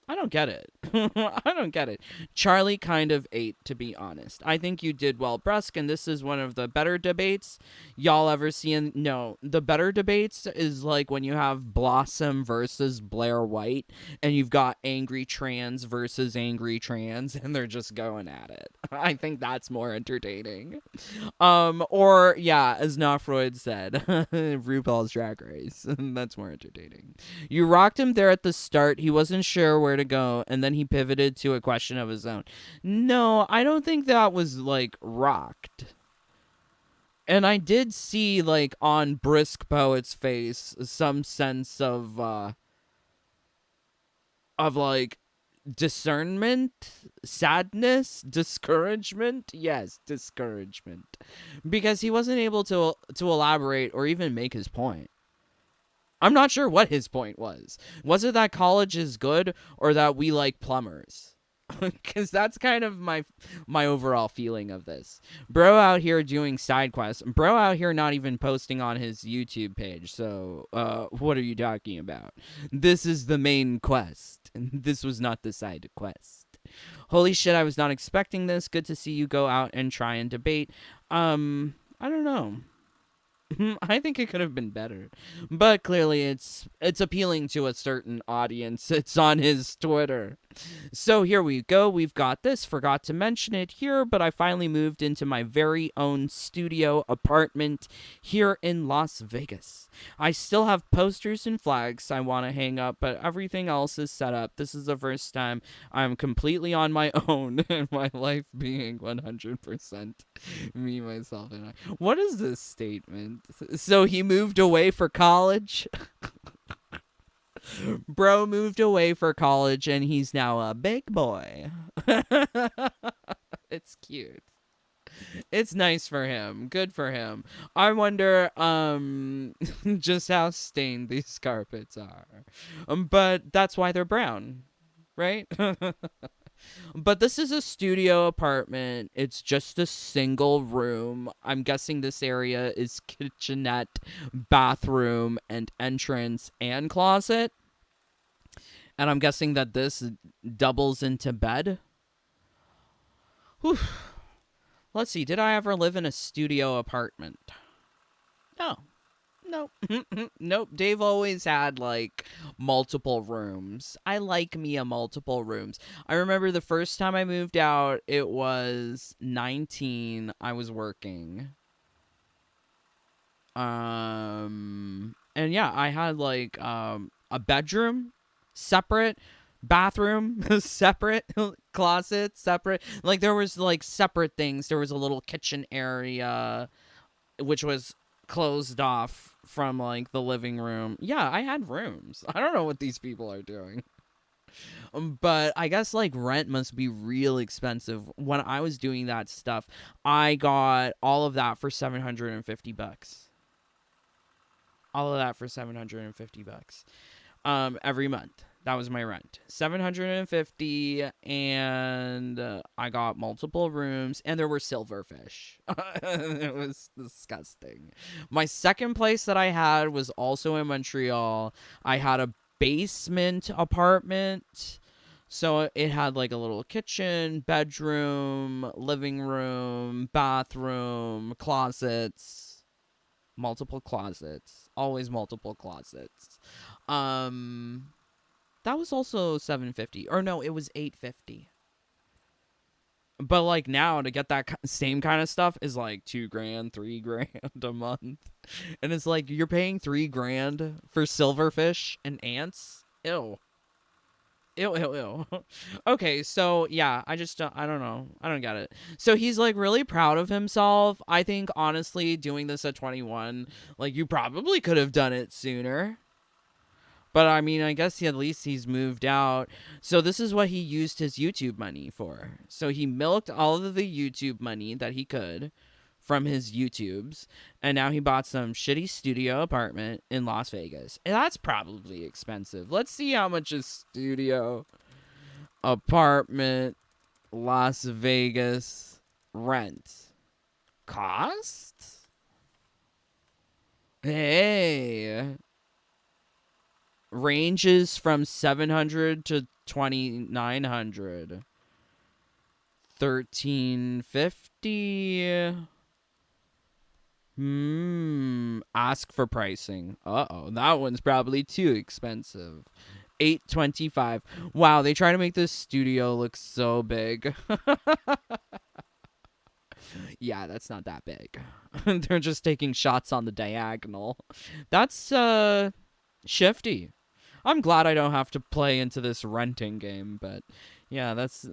I don't get it. I don't get it. Charlie kind of ate, to be honest. I think you did well, Brusque, and this is one of the better debates y'all ever seen. No, the better debates is like when you have Blossom versus Blair White, and you've got angry trans versus angry trans, and they're just going at it. I think that's more entertaining. Or yeah, as Nafroid said, RuPaul's Drag Race. That's more entertaining. You rocked him there at the start. He wasn't sure where to go, and then he pivoted to a question of his own. No, I don't think that was like rocked. And I did see like on Brisk Poet's face some sense of like discernment, sadness, discouragement. Yes, discouragement, because he wasn't able to elaborate or even make his point. I'm not sure what his point was. Was it that college is good, or that we like plumbers? Because that's kind of my overall feeling of this. Bro out here doing side quests. Bro out here not even posting on his YouTube page. So, what are you talking about? This is the main quest. This was not the side quest. Holy shit, I was not expecting this. Good to see you go out and try and debate. I don't know. I think it could have been better, but clearly it's appealing to a certain audience. It's on his Twitter. So here we go. We've got this. Forgot to mention it here, but I finally moved into my very own studio apartment here in Las Vegas. I still have posters and flags I want to hang up, but everything else is set up. This is the first time I'm completely on my own and my life being 100% me, myself, and I. What is this statement? So he moved away for college? Bro moved away for college and he's now a big boy. It's cute. It's nice for him. Good for him. I wonder just how stained these carpets are. But that's why they're brown, right? But this is a studio apartment. It's just a single room. I'm guessing this area is kitchenette, bathroom, and entrance and closet. And I'm guessing that this doubles into bed. Whew. Let's see. Did I ever live in a studio apartment? No. Nope. Nope. Dave always had like multiple rooms. I like me a multiple rooms. I remember the first time I moved out, it was 19. I was working. And yeah, I had like a bedroom separate, bathroom separate, closet separate. Like there was like separate things. There was a little kitchen area which was closed off from like the living room. Yeah, I had rooms. I don't know what these people are doing. But I guess like rent must be real expensive. When I was doing that stuff, I got all of that for $750. All of that for $750 every month. That was my rent. $750, and I got multiple rooms, and there were silverfish. It was disgusting. My second place that I had was also in Montreal. I had a basement apartment. So it had like a little kitchen, bedroom, living room, bathroom, closets, multiple closets, always multiple closets. That was also $750, or no, it was $850. But like now to get that same kind of stuff is like $2,000, $3,000 a month, and it's like you're paying $3,000 for silverfish and ants. Ew. Ew. Okay, so yeah, I don't know. I don't get it. So he's like really proud of himself. I think honestly, doing this at 21, like you probably could have done it sooner. But I mean, I guess at least he's moved out. So this is what he used his YouTube money for. So he milked all of the YouTube money that he could from his YouTubes. And now he bought some shitty studio apartment in Las Vegas. And that's probably expensive. Let's see how much a studio apartment Las Vegas rent cost. Hey. Ranges from $700 to $2,900. $1,350. Ask for pricing. Uh-oh, that one's probably too expensive. $825. Wow, they try to make this studio look so big. Yeah, that's not that big. They're just taking shots on the diagonal. That's shifty. I'm glad I don't have to play into this renting game, but yeah, this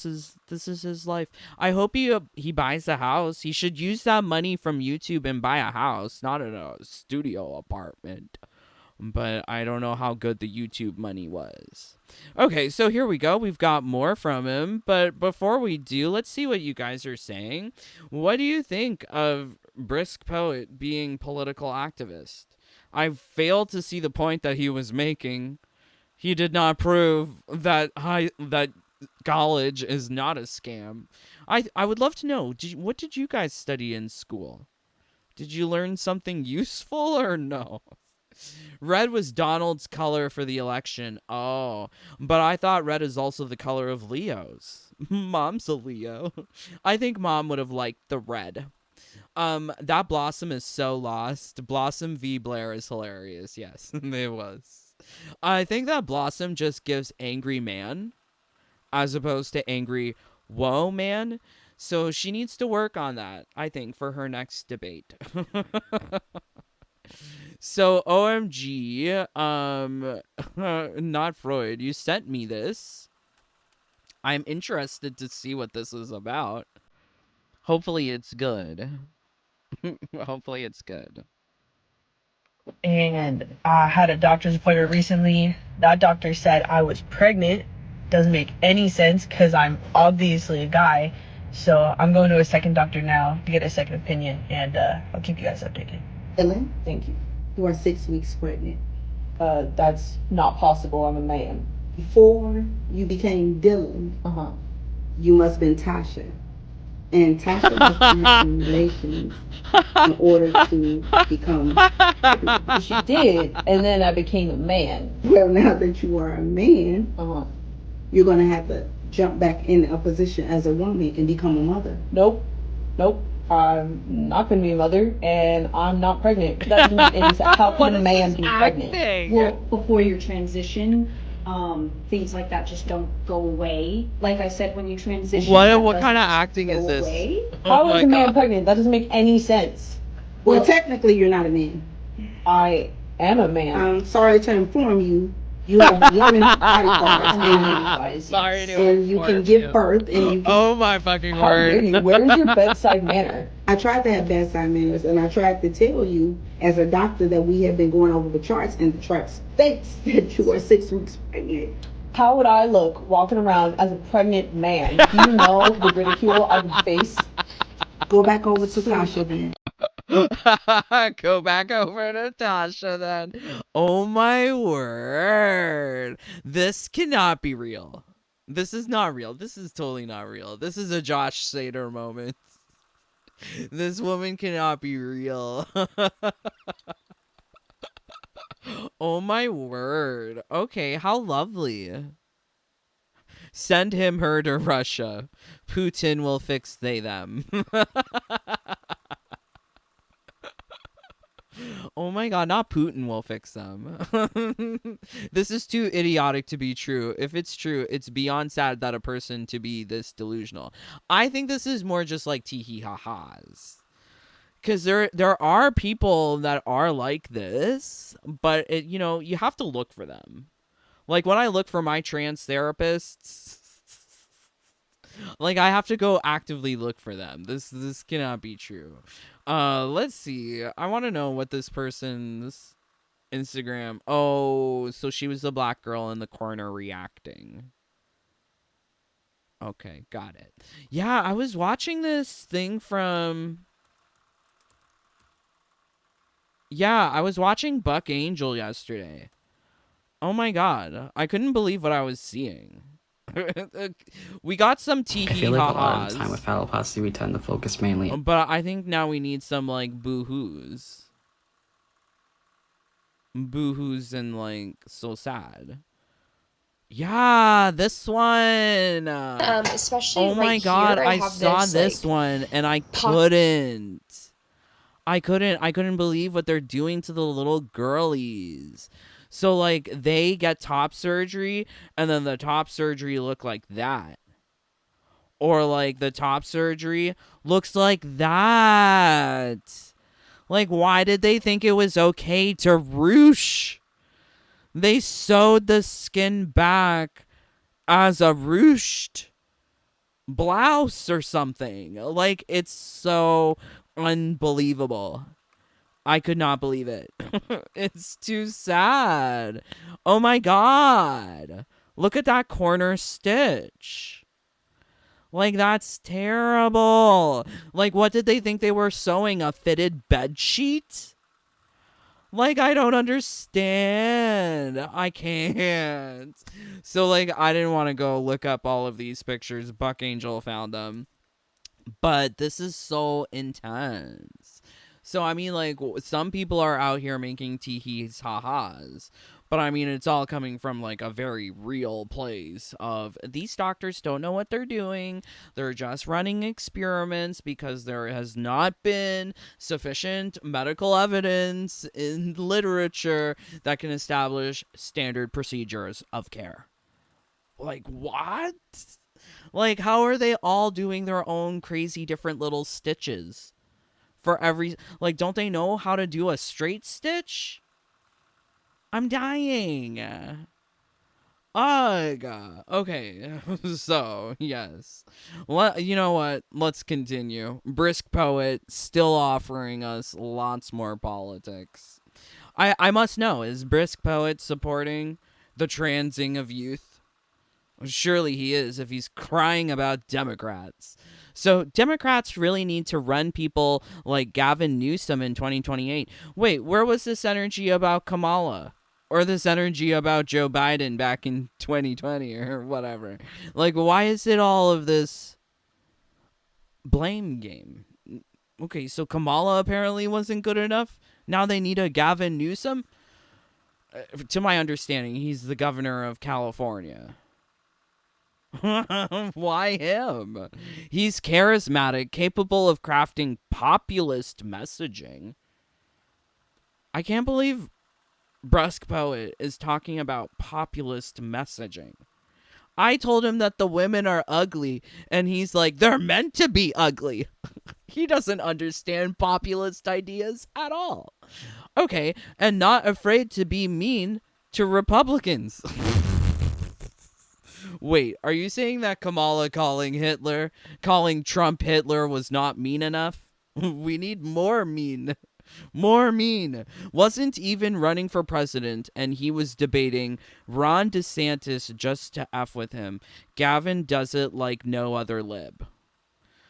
is his life. I hope he buys a house. He should use that money from YouTube and buy a house, not in a studio apartment. But I don't know how good the YouTube money was. Okay, so here we go. We've got more from him. But before we do, let's see what you guys are saying. What do you think of Brisk Poet being political activist? I failed to see the point that he was making. He did not prove that college is not a scam. I would love to know, what did you guys study in school? Did you learn something useful or no? Red was Donald's color for the election. Oh, but I thought red is also the color of Leos. Mom's a Leo. I think Mom would have liked the red. That Blossom is so lost. Blossom v. Blair is hilarious. Yes, it was. I think that Blossom just gives angry man as opposed to angry whoa man. So she needs to work on that, I think, for her next debate. So OMG, not Freud, you sent me this. I'm interested to see what this is about. Hopefully it's good. Hopefully it's good. And I had a doctor's appointment recently. That doctor said I was pregnant. Doesn't make any sense because I'm obviously a guy. So I'm going to a second doctor now to get a second opinion, and I'll keep you guys updated. Dylan, Thank you. you are 6 weeks pregnant. That's not possible. I'm a man. Before you became Dylan, you must have been Tasha. And Tasha must have had some relations in order to become pregnant. She did, and then I became a man. Well, now that you are a man, you're going to have to jump back in a position as a woman and become a mother. Nope. I'm not going to be a mother, and I'm not pregnant. That doesn't make any sense. How can a man be pregnant? Well, before your transition, things like that just don't go away. Like I said, when you transition, What kind of acting is this? How is a man pregnant? That doesn't make any sense. Well, technically, you're not a man. I am a man. I'm sorry to inform you. You have women's body parts, and you can give birth, and you can. Oh my fucking How dare word. you? Where's your bedside manner? I tried to have bedside manners, and I tried to tell you, as a doctor, that we have been going over the charts, and the chart states that you are 6 weeks pregnant. How would I look walking around as a pregnant man? Do you know the ridicule I would face? Go back over to Tasha then. Go back over to Tasha then. Oh my word. This cannot be real. This is not real. This is totally not real. This is a Josh Sater moment. This woman cannot be real. Oh my word. Okay, how lovely. Send her to Russia. Putin will fix they them. Oh my god, not Putin will fix them. This is too idiotic to be true. If it's true, it's beyond sad that a person to be this delusional. I think this is more just like tee ha ha's. Because there are people that are like this, but you have to look for them. Like when I look for my trans therapists, like I have to go actively look for them. This cannot be true. Let's see. I want to know what this person's Instagram. Oh, so she was the black girl in the corner reacting. Okay, got it. Yeah, I was watching this thing from. Yeah, I was watching Buck Angel yesterday. Oh my god, I couldn't believe what I was seeing. We got some tee I feel like a lot of the ha time with phalloplasty we tend to focus mainly. but I think now we need some like boo-hoos. Boo-hoos and like so sad. Yeah, this one. Especially Oh my right god, here, I have saw this like, one and I pop- couldn't. I couldn't believe what they're doing to the little girlies. So like they get top surgery and then the top surgery look like that. Or like the top surgery looks like that. Like why did they think it was okay to ruche? They sewed the skin back as a ruched blouse or something. Like it's so unbelievable. I could not believe it. It's too sad. Oh my god. Look at that corner stitch. Like, that's terrible. Like, what did they think they were sewing? A fitted bed sheet? Like, I don't understand. I can't. So, like, I didn't want to go look up all of these pictures. Buck Angel found them. But this is so intense. So, I mean, like, some people are out here making tee-hees, ha-has. But, I mean, it's all coming from, like, a very real place of these doctors don't know what they're doing. They're just running experiments because there has not been sufficient medical evidence in literature that can establish standard procedures of care. Like, what? Like, how are they all doing their own crazy different little stitches? For every, like, don't they know how to do a straight stitch? I'm dying. Ugh. Okay, so, yes. You know what? Let's continue. Brisk Poet still offering us lots more politics. I must know, is Brisk Poet supporting the transing of youth? Surely he is if he's crying about Democrats. So Democrats really need to run people like Gavin Newsom in 2028. Wait, where was this energy about Kamala? Or this energy about Joe Biden back in 2020 or whatever? Like, why is it all of this blame game? Okay, so Kamala apparently wasn't good enough. Now they need a Gavin Newsom? To my understanding, he's the governor of California. Why him? He's charismatic, capable of crafting populist messaging. I can't believe Brusque Poet is talking about populist messaging. I told him that the women are ugly, and he's like, they're meant to be ugly. He doesn't understand populist ideas at all. Okay, and not afraid to be mean to Republicans. Wait, are you saying that Kamala calling Trump Hitler was not mean enough? We need more mean. More mean. Wasn't even running for president, and he was debating Ron DeSantis just to F with him. Gavin does it like no other lib.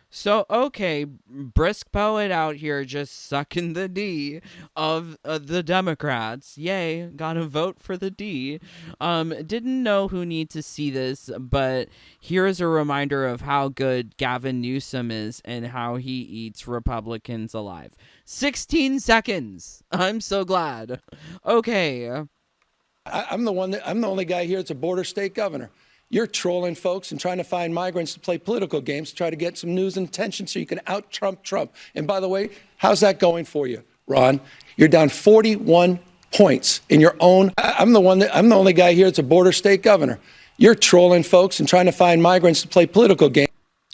So, okay, Brisk Poet out here just sucking the D of the Democrats. Yay, gotta vote for the D. Didn't know who need to see this, but here's a reminder of how good Gavin Newsom is and how he eats Republicans alive. 16 seconds. I'm so glad. Okay. I'm the only guy here that's a border state governor. You're trolling folks and trying to find migrants to play political games to try to get some news and attention so you can out-Trump Trump. And by the way, how's that going for you, Ron? You're down 41 points in your own. I'm the only guy here that's a border state governor. You're trolling folks and trying to find migrants to play political games.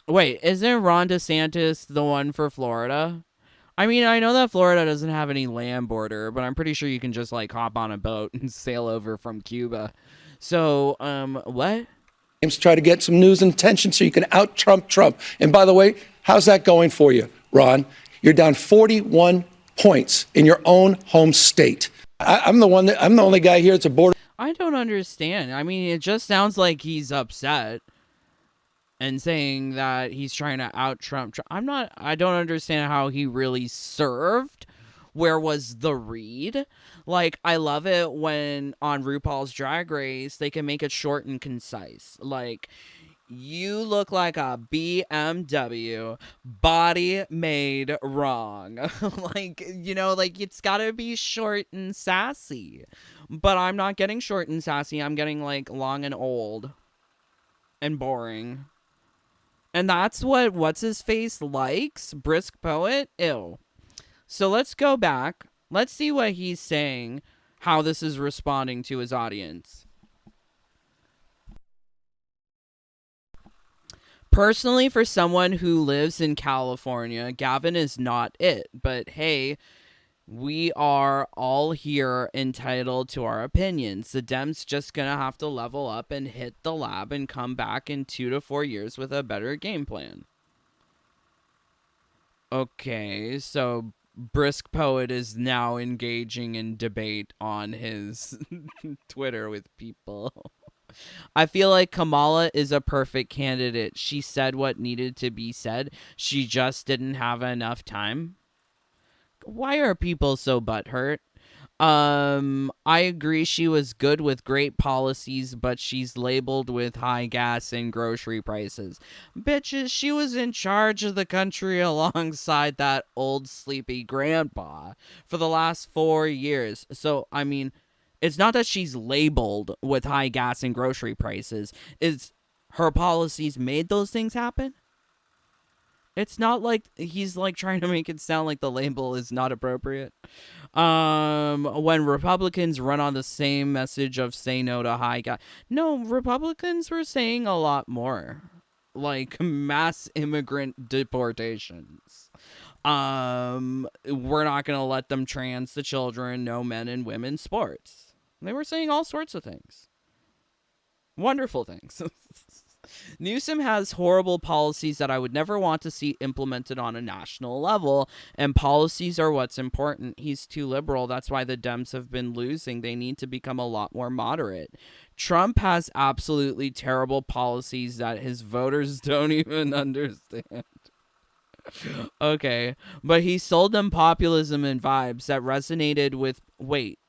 Wait, isn't Ron DeSantis the one for Florida? I mean, I know that Florida doesn't have any land border, but I'm pretty sure you can just like hop on a boat and sail over from Cuba. So, what? To try to get some news and attention so you can out-Trump Trump. And by the way, how's that going for you, Ron? You're down 41 points in your own home state. I'm the only guy here that's a border. I don't understand. I mean, it just sounds like he's upset and saying that he's trying to out-Trump. I don't understand how he really served. Where was the read? Like, I love it when on RuPaul's Drag Race, they can make it short and concise. Like, You look like a BMW body made wrong. Like, you know, like it's gotta be short and sassy. But I'm not getting short and sassy. I'm getting like long and old and boring. And that's what what's his face likes? Brisk Poet? Ew. So let's go back. Let's see what he's saying, how this is responding to his audience. Personally, for someone who lives in California, Gavin is not it. But hey, we are all here entitled to our opinions. The Dems just gonna have to level up and hit the lab and come back in 2 to 4 years with a better game plan. Okay, so Brisk Poet is now engaging in debate on his Twitter with people. I feel like Kamala is a perfect candidate. She said what needed to be said. She just didn't have enough time. Why are people so butthurt? I agree she was good with great policies, but she's labeled with high gas and grocery prices. Bitches, she was in charge of the country alongside that old sleepy grandpa for the last 4 years. So, I mean, it's not that she's labeled with high gas and grocery prices. It's her policies made those things happen. It's not like he's like trying to make it sound like the label is not appropriate. When Republicans run on the same message of say no to high gas. No, Republicans were saying a lot more. Like mass immigrant deportations. We're not going to let them trans the children, no men and women sports. They were saying all sorts of things. Wonderful things. Newsom has horrible policies that I would never want to see implemented on a national level, and policies are what's important. He's too liberal. That's why the Dems have been losing. They need to become a lot more moderate. Trump has absolutely terrible policies that his voters don't even understand. Okay, but he sold them populism and vibes that resonated with... Wait.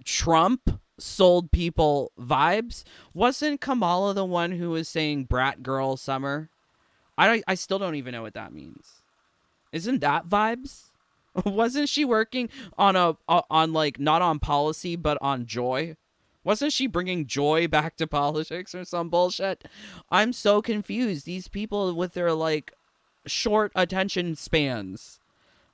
Trump sold people vibes? Wasn't Kamala the one who was saying brat girl summer? I still don't even know what that means. Isn't that vibes? Wasn't she working on on like not on policy but on joy? Wasn't she bringing joy back to politics or some bullshit? I'm so confused. These people with their like short attention spans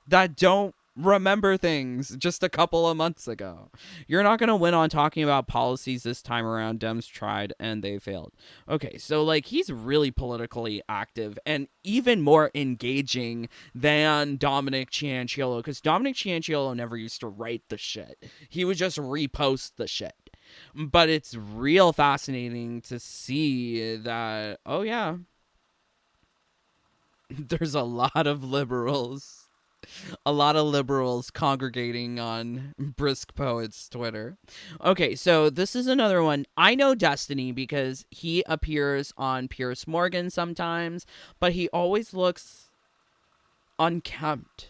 that don't remember things just a couple of months ago. You're not going to win on talking about policies this time around. Dems tried and they failed. Okay, so like he's really politically active and even more engaging than Dominic Chianchiolo, because Dominic Chianchiolo never used to write the shit. He would just repost the shit. But it's real fascinating to see that, oh yeah, there's a lot of liberals. A lot of liberals congregating on Brisk Poet's Twitter. Okay, so this is another one. I know Destiny because he appears on Piers Morgan sometimes, but he always looks unkempt.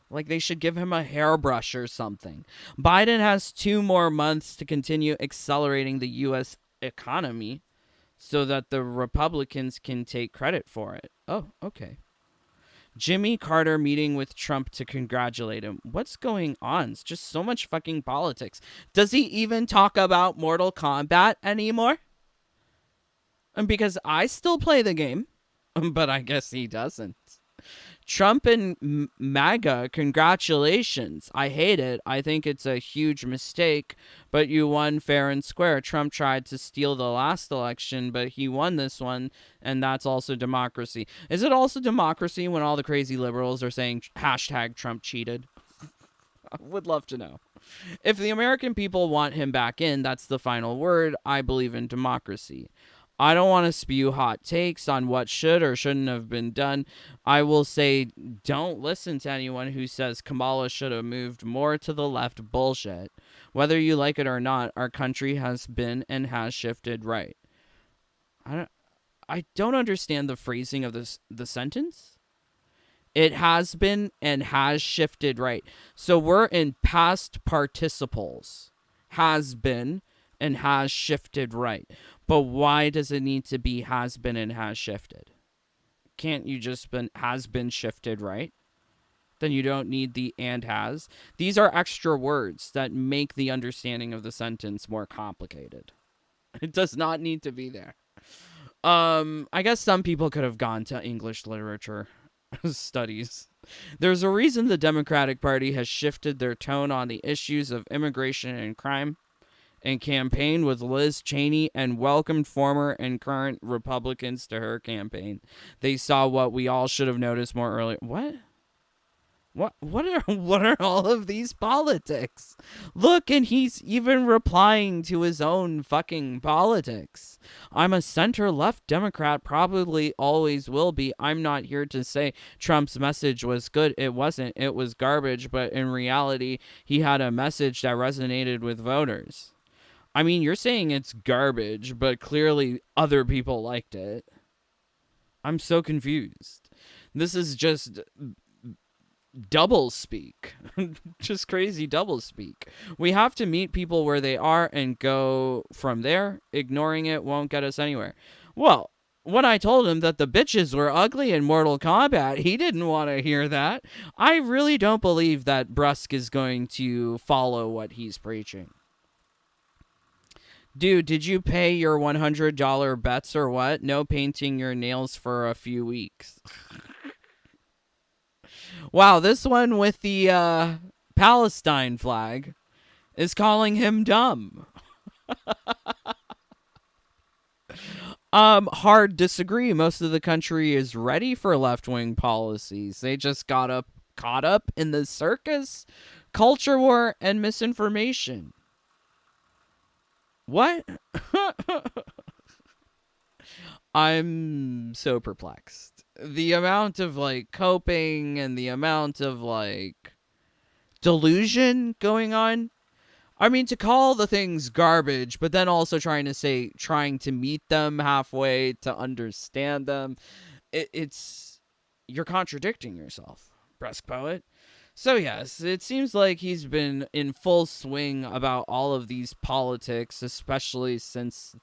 Like they should give him a hairbrush or something. Biden has 2 more months to continue accelerating the U.S. economy so that the Republicans can take credit for it. Oh, okay. Jimmy Carter meeting with Trump to congratulate him. What's going on? It's just so much fucking politics. Does he even talk about Mortal Kombat anymore? And because I still play the game, but I guess he doesn't. Trump and MAGA, congratulations. I hate it. I think it's a huge mistake, but you won fair and square. Trump tried to steal the last election, but he won this one, and that's also democracy. Is it also democracy when all the crazy liberals are saying hashtag Trump cheated? I would love to know. If the American people want him back in, that's the final word. I believe in democracy. I don't want to spew hot takes on what should or shouldn't have been done. I will say don't listen to anyone who says Kamala should have moved more to the left bullshit. Whether you like it or not, our country has been and has shifted right. I don't understand the phrasing of the sentence. It has been and has shifted right. So we're in past participles. Has been and has shifted right. But why does it need to be has been and has shifted? Can't you just been has been shifted right? Then you don't need the and has. These are extra words that make the understanding of the sentence more complicated. It does not need to be there. I guess some people could have gone to English literature studies. There's a reason the Democratic Party has shifted their tone on the issues of immigration and crime and campaigned with Liz Cheney and welcomed former and current Republicans to her campaign. They saw what we all should have noticed more earlier. What? What are all of these politics? Look, and he's even replying to his own fucking politics. I'm a center-left Democrat, probably always will be. I'm not here to say Trump's message was good. It wasn't. It was garbage, but in reality, he had a message that resonated with voters. I mean, you're saying it's garbage, but clearly other people liked it. I'm so confused. This is just double speak. Just crazy double speak. We have to meet people where they are and go from there. Ignoring it won't get us anywhere. Well, when I told him that the bitches were ugly in Mortal Kombat, he didn't want to hear that. I really don't believe that Brusk is going to follow what he's preaching. Dude, did you pay your $100 bets or what? No painting your nails for a few weeks. Wow, this one with the Palestine flag is calling him dumb. Hard disagree. Most of the country is ready for left-wing policies. They just caught up in the circus, culture war, and misinformation. What? I'm so perplexed. The amount of like coping and the amount of like delusion going on. I mean, to call the things garbage, but then also trying to meet them halfway to understand them. It's you're contradicting yourself, Brusk Poet. So yes, it seems like he's been in full swing about all of these politics, especially since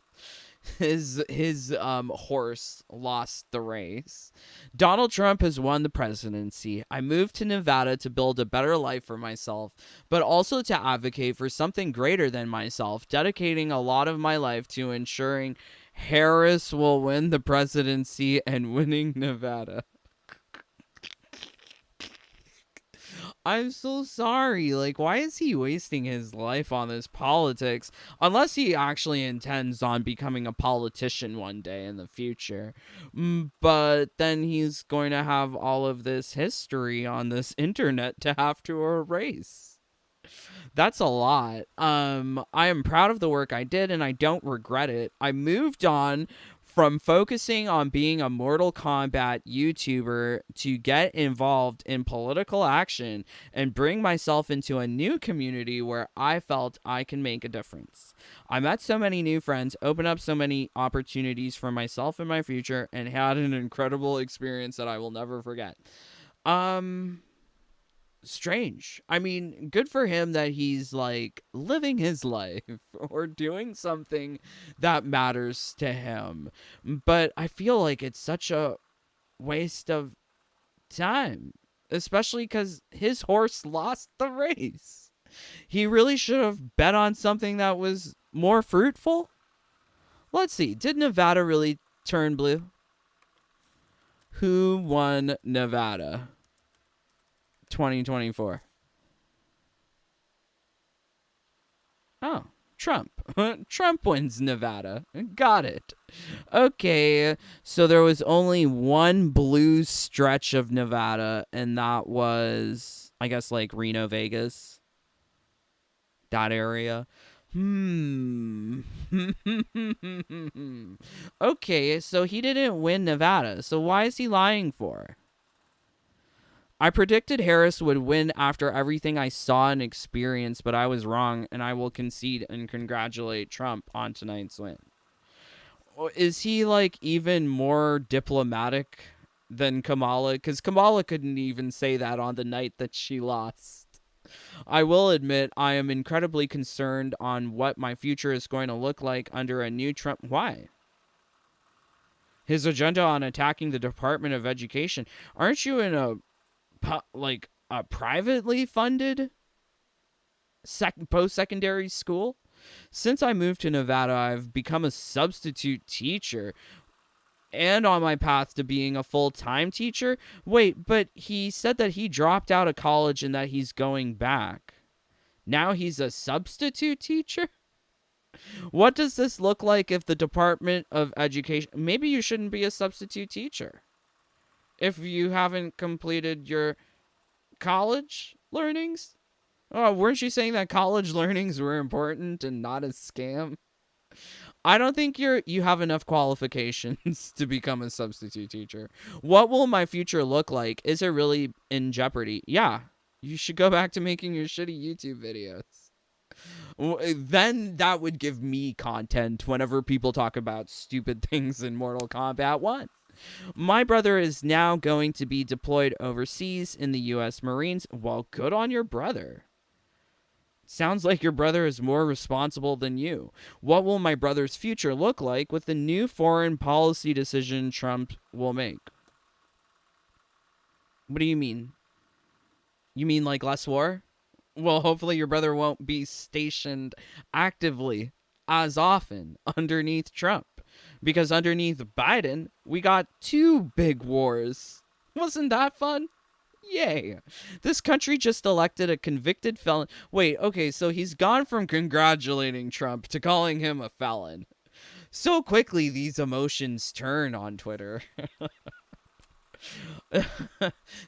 his horse lost the race. Donald Trump has won the presidency. I moved to Nevada to build a better life for myself, but also to advocate for something greater than myself, dedicating a lot of my life to ensuring Harris will win the presidency and winning Nevada. I'm so sorry. Like, why is he wasting his life on this politics? Unless he actually intends on becoming a politician one day in the future. But then he's going to have all of this history on this internet to have to erase. That's a lot. I am proud of the work I did and I don't regret it. I moved on from focusing on being a Mortal Kombat YouTuber to get involved in political action and bring myself into a new community where I felt I can make a difference. I met so many new friends, opened up so many opportunities for myself and my future, and had an incredible experience that I will never forget. Strange. I mean, good for him that he's like living his life or doing something that matters to him. But I feel like it's such a waste of time, especially because his horse lost the race. He really should have bet on something that was more fruitful. Let's see. Did Nevada really turn blue? Who won Nevada 2024? Oh, Trump. Trump wins Nevada. Got it. Okay, so there was only one blue stretch of Nevada, and that was, I guess, like Reno, Vegas. That area. Okay, so he didn't win Nevada. So why is he lying for? I predicted Harris would win after everything I saw and experienced, but I was wrong, and I will concede and congratulate Trump on tonight's win. Is he, like, even more diplomatic than Kamala? Because Kamala couldn't even say that on the night that she lost. I will admit I am incredibly concerned on what my future is going to look like under a new Trump. Why? His agenda on attacking the Department of Education. Aren't you in a privately funded post-secondary school? Since I moved to Nevada, I've become a substitute teacher and on my path to being a full-time teacher. Wait, but he said that he dropped out of college and that he's going back. Now he's a substitute teacher? What does this look like if the Department of Education... Maybe you shouldn't be a substitute teacher if you haven't completed your college learnings. Oh, weren't you saying that college learnings were important and not a scam? I don't think you have enough qualifications to become a substitute teacher. What will my future look like? Is it really in jeopardy? Yeah, you should go back to making your shitty YouTube videos. Then that would give me content whenever people talk about stupid things in Mortal Kombat 1. My brother is now going to be deployed overseas in the U.S. Marines. Well, good on your brother. Sounds like your brother is more responsible than you. What will my brother's future look like with the new foreign policy decision Trump will make? What do you mean? You mean like less war? Well, hopefully your brother won't be stationed actively as often underneath Trump. Because underneath Biden, we got 2 big wars. Wasn't that fun? Yay. This country just elected a convicted felon. Wait, okay, so he's gone from congratulating Trump to calling him a felon. So quickly these emotions turn on Twitter.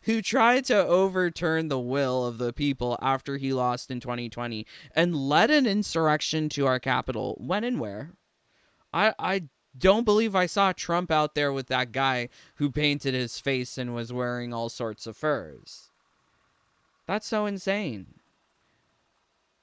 Who tried to overturn the will of the people after he lost in 2020 and led an insurrection to our capital. When and where? I don't believe I saw Trump out there with that guy who painted his face and was wearing all sorts of furs. That's so insane.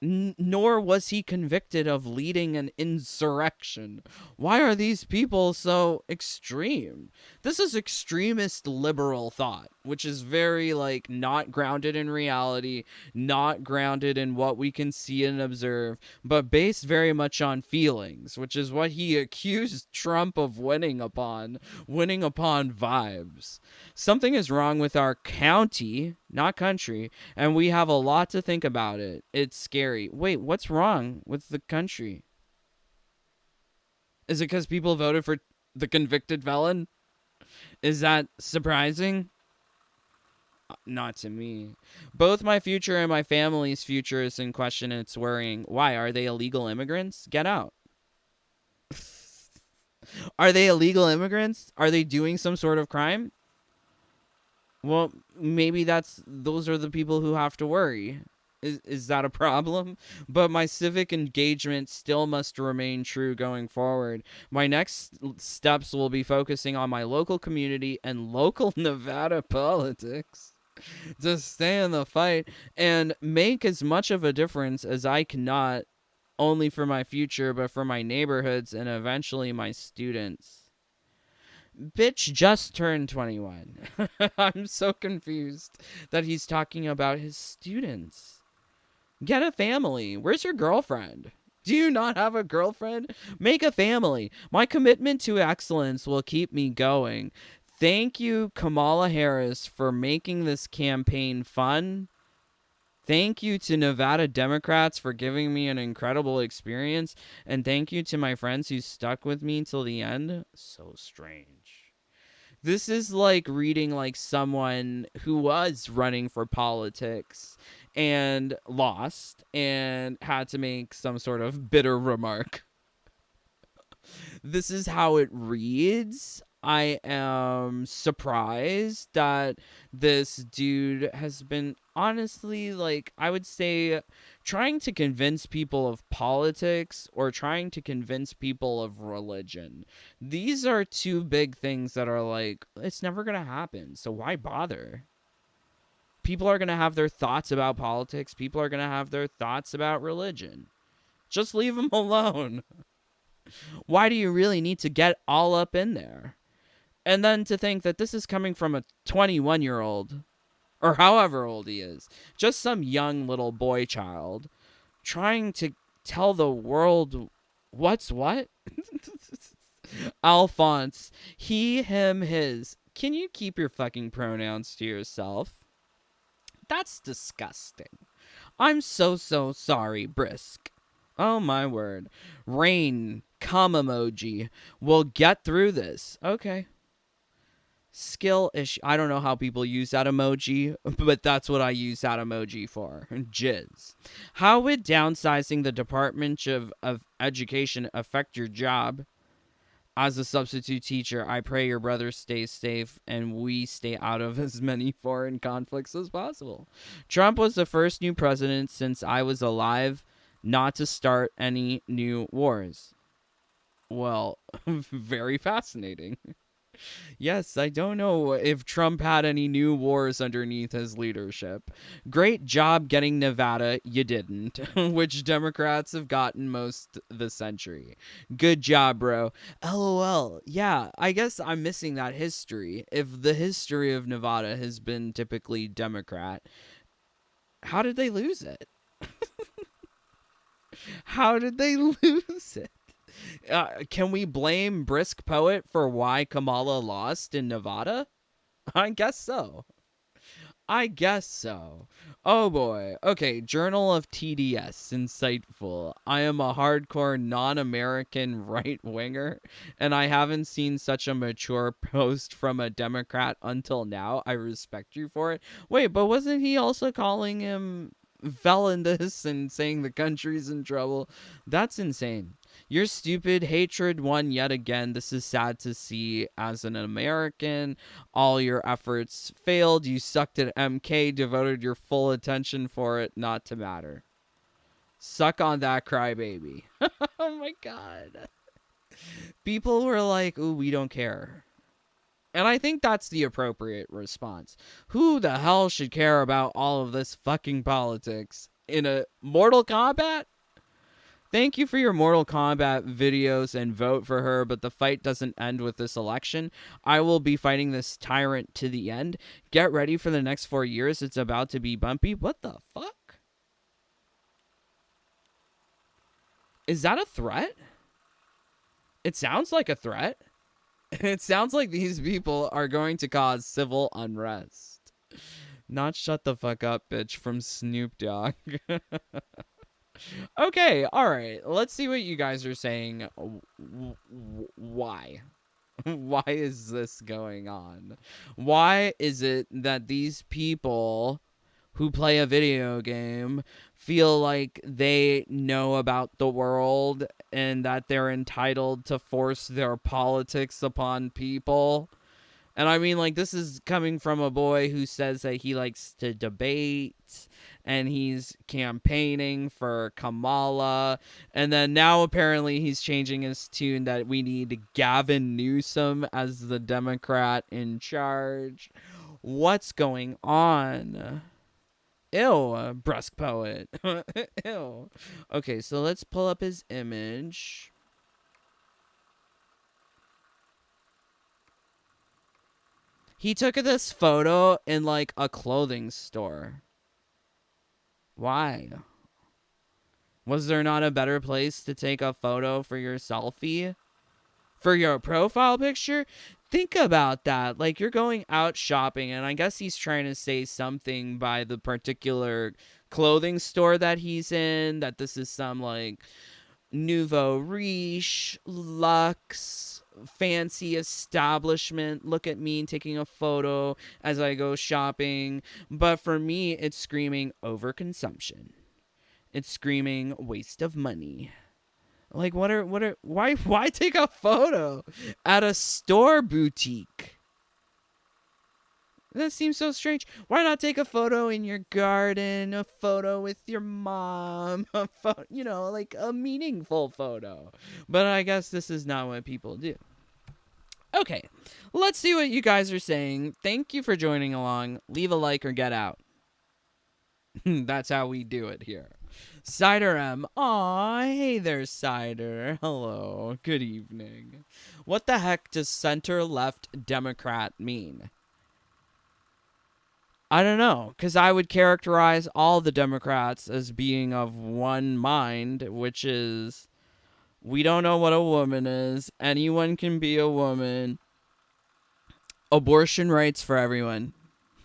Nor was he convicted of leading an insurrection. Why are these people so extreme? This is extremist liberal thought, which is very, not grounded in reality, not grounded in what we can see and observe, but based very much on feelings, which is what he accused Trump of winning upon vibes. Something is wrong with our county, not country, and we have a lot to think about it. It's scary. Wait, what's wrong with the country? Is it because people voted for the convicted felon? Is that surprising? Not to me. Both my future and my family's future is in question, and it's worrying. Why? Are they illegal immigrants? Get out. Are they illegal immigrants? Are they doing some sort of crime? Well, maybe those are the people who have to worry. Is that a problem? But my civic engagement still must remain true going forward. My next steps will be focusing on my local community and local Nevada politics to stay in the fight and make as much of a difference as I can, not only for my future, but for my neighborhoods and eventually my students. Bitch just turned 21. I'm so confused that he's talking about his students. Get a family. Where's your girlfriend? Do you not have a girlfriend? Make a family. My commitment to excellence will keep me going. Thank you, Kamala Harris, for making this campaign fun. Thank you to Nevada Democrats for giving me an incredible experience. And thank you to my friends who stuck with me till the end. So strange. This is like reading someone who was running for politics and lost and had to make some sort of bitter remark. This is how it reads. I am surprised that this dude has been honestly, I would say, trying to convince people of politics or trying to convince people of religion. These are 2 big things that are it's never going to happen. So why bother? People are going to have their thoughts about politics. People are going to have their thoughts about religion. Just leave them alone. Why do you really need to get all up in there? And then to think that this is coming from a 21-year-old. or however old he is, just some young little boy child trying to tell the world what's what? Alphonse, he, him, his. Can you keep your fucking pronouns to yourself? That's disgusting. I'm so sorry, Brisk. Oh my word. Rain, come emoji. We'll get through this. Okay. Skill issue. I don't know how people use that emoji, but that's what I use that emoji for. Jizz. How would downsizing the Department of Education affect your job? As a substitute teacher, I pray your brother stays safe and we stay out of as many foreign conflicts as possible. Trump was the first new president since I was alive not to start any new wars. Well, very fascinating. Yes, I don't know if Trump had any new wars underneath his leadership. Great job getting Nevada, you didn't, which Democrats have gotten most the century. Good job, bro. LOL. Yeah, I guess I'm missing that history. If the history of Nevada has been typically Democrat, how did they lose it? How did they lose it? Can we blame Brisk Poet for why Kamala lost in Nevada? I guess so. I guess so. Oh boy. Okay, Journal of TDS. Insightful. I am a hardcore non-American right-winger, and I haven't seen such a mature post from a Democrat until now. I respect you for it. Wait, but wasn't he also calling him felonious and saying the country's in trouble? That's insane. Your stupid hatred won yet again. This is sad to see as an American. All your efforts failed. You sucked at MK, devoted your full attention for it not to matter. Suck on that, crybaby. Oh my god. People were like, ooh, we don't care. And I think that's the appropriate response. Who the hell should care about all of this fucking politics in a Mortal Kombat? Thank you for your Mortal Kombat videos and vote for her, but the fight doesn't end with this election. I will be fighting this tyrant to the end. Get ready for the next 4 years. It's about to be bumpy. What the fuck? Is that a threat? It sounds like a threat. It sounds like these people are going to cause civil unrest. Not shut the fuck up, bitch, from Snoop Dogg. Okay, alright. Let's see what you guys are saying. Why? Why is this going on? Why is it that these people who play a video game feel like they know about the world and that they're entitled to force their politics upon people? And I mean, like, this is coming from a boy who says that he likes to debate and he's campaigning for Kamala. And then now apparently he's changing his tune that we need Gavin Newsom as the Democrat in charge. What's going on? Ew, Brusque Poet. Ew. Okay, so let's pull up his image. He took this photo in, like, a clothing store. Why? Was there not a better place to take a photo for your selfie? For your profile picture? Think about that. Like, you're going out shopping, and I guess he's trying to say something by the particular clothing store that he's in, that this is some, like, nouveau riche, luxe, fancy establishment. Look at me taking a photo as I go shopping. But for me, it's screaming overconsumption. It's screaming waste of money. Like, why take a photo at a store boutique? That seems so strange. Why not take a photo in your garden, a photo with your mom, a you know, like a meaningful photo. But I guess this is not what people do. Okay, let's see what you guys are saying. Thank you for joining along. Leave a like or get out. That's how we do it here. Cider M. Aw, hey there, Cider. Hello. Good evening. What the heck does center-left Democrat mean? I don't know, because I would characterize all the Democrats as being of one mind, which is we don't know what a woman is. Anyone can be a woman. Abortion rights for everyone.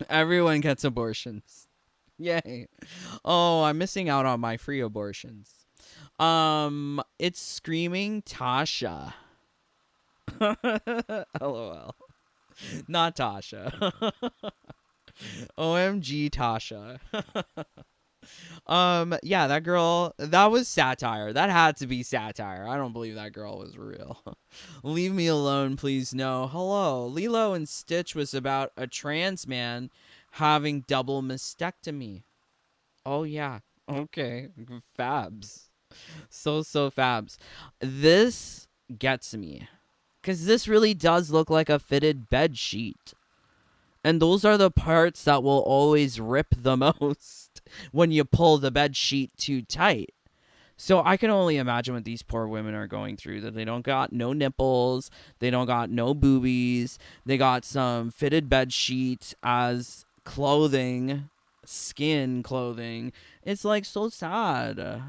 Everyone gets abortions. Yay. Oh, I'm missing out on my free abortions. It's screaming Tasha. LOL. Not Tasha. OMG Tasha. Yeah, that girl, that was satire. That had to be satire. I don't believe that girl was real. Leave me alone, please. No. Hello. Lilo and Stitch was about a trans man having double mastectomy. Oh, yeah. Okay. Fabs. So fabs. This gets me. Because this really does look like a fitted bed sheet. And those are the parts that will always rip the most when you pull the bed sheet too tight. So I can only imagine what these poor women are going through, that they don't got no nipples, they don't got no boobies, they got some fitted bed sheet as clothing, skin clothing. It's like so sad.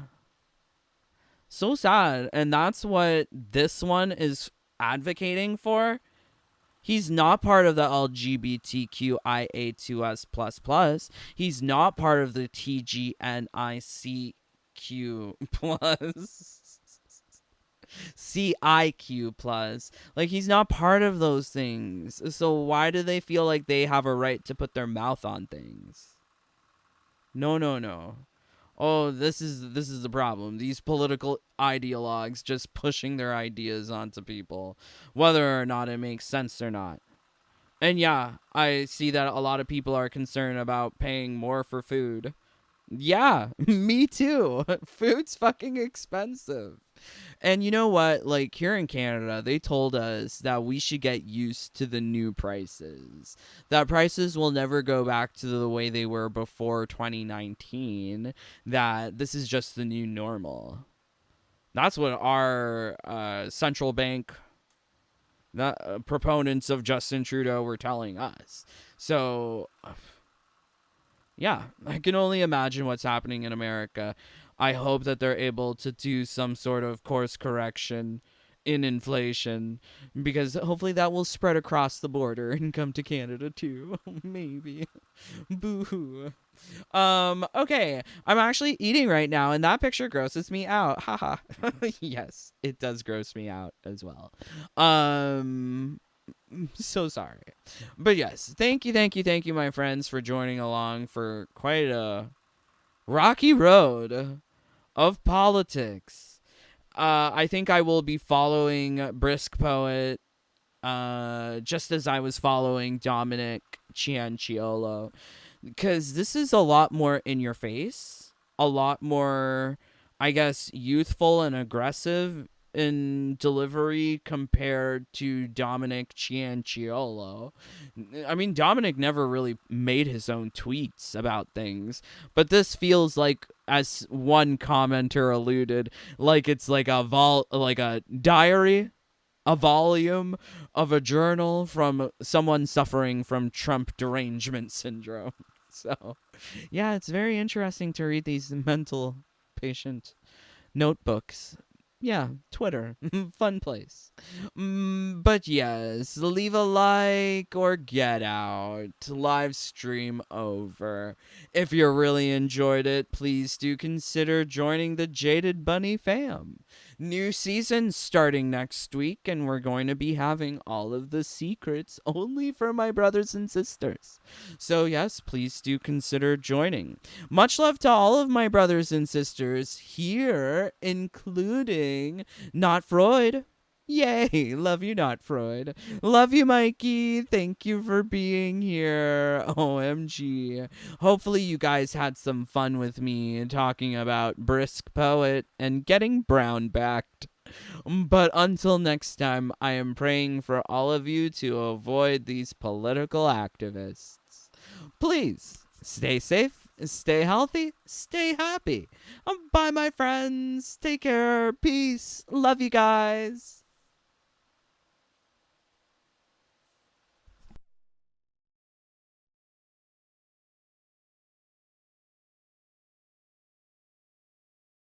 So sad. And that's what this one is advocating for. He's not part of the LGBTQIA2S++. He's not part of the TGNICQ+. CIQ+. Like, he's not part of those things. So why do they feel like they have a right to put their mouth on things? No. Oh, this is the problem. These political ideologues just pushing their ideas onto people, whether or not it makes sense or not. And yeah, I see that a lot of people are concerned about paying more for food. Yeah, me too. Food's fucking expensive. And you know what? Like, here in Canada, they told us that we should get used to the new prices. That prices will never go back to the way they were before 2019. That this is just the new normal. That's what our central bank proponents of Justin Trudeau were telling us. So, yeah, I can only imagine what's happening in America. I hope that they're able to do some sort of course correction in inflation, because hopefully that will spread across the border and come to Canada too. Maybe. Boo-hoo. Okay, I'm actually eating right now, and that picture grosses me out. Haha. Yes, it does gross me out as well. So sorry. But yes, thank you, my friends, for joining along for quite a rocky road of politics. I think I will be following Brisk Poet, just as I was following Dominic Cianciolo, because this is a lot more in your face, a lot more, I guess, youthful and aggressive in delivery compared to Dominic Cianciolo. I mean, Dominic never really made his own tweets about things, but this feels like, as one commenter alluded, like it's like a diary, a volume of a journal from someone suffering from Trump derangement syndrome. So, yeah, it's very interesting to read these mental patient notebooks. Yeah, Twitter. Fun place. But yes, leave a like or get out. Live stream over. If you really enjoyed it, please do consider joining the Jaded Bunny fam. New season starting next week, and we're going to be having all of the secrets only for my brothers and sisters. So yes, please do consider joining. Much love to all of my brothers and sisters here, including Not Freud. Yay! Love you, Not Freud. Love you, Mikey. Thank you for being here. OMG. Hopefully you guys had some fun with me talking about Brisk Poet and getting brown backed. But until next time, I am praying for all of you to avoid these political activists. Please, stay safe, stay healthy, stay happy. Bye, my friends. Take care. Peace. Love you guys.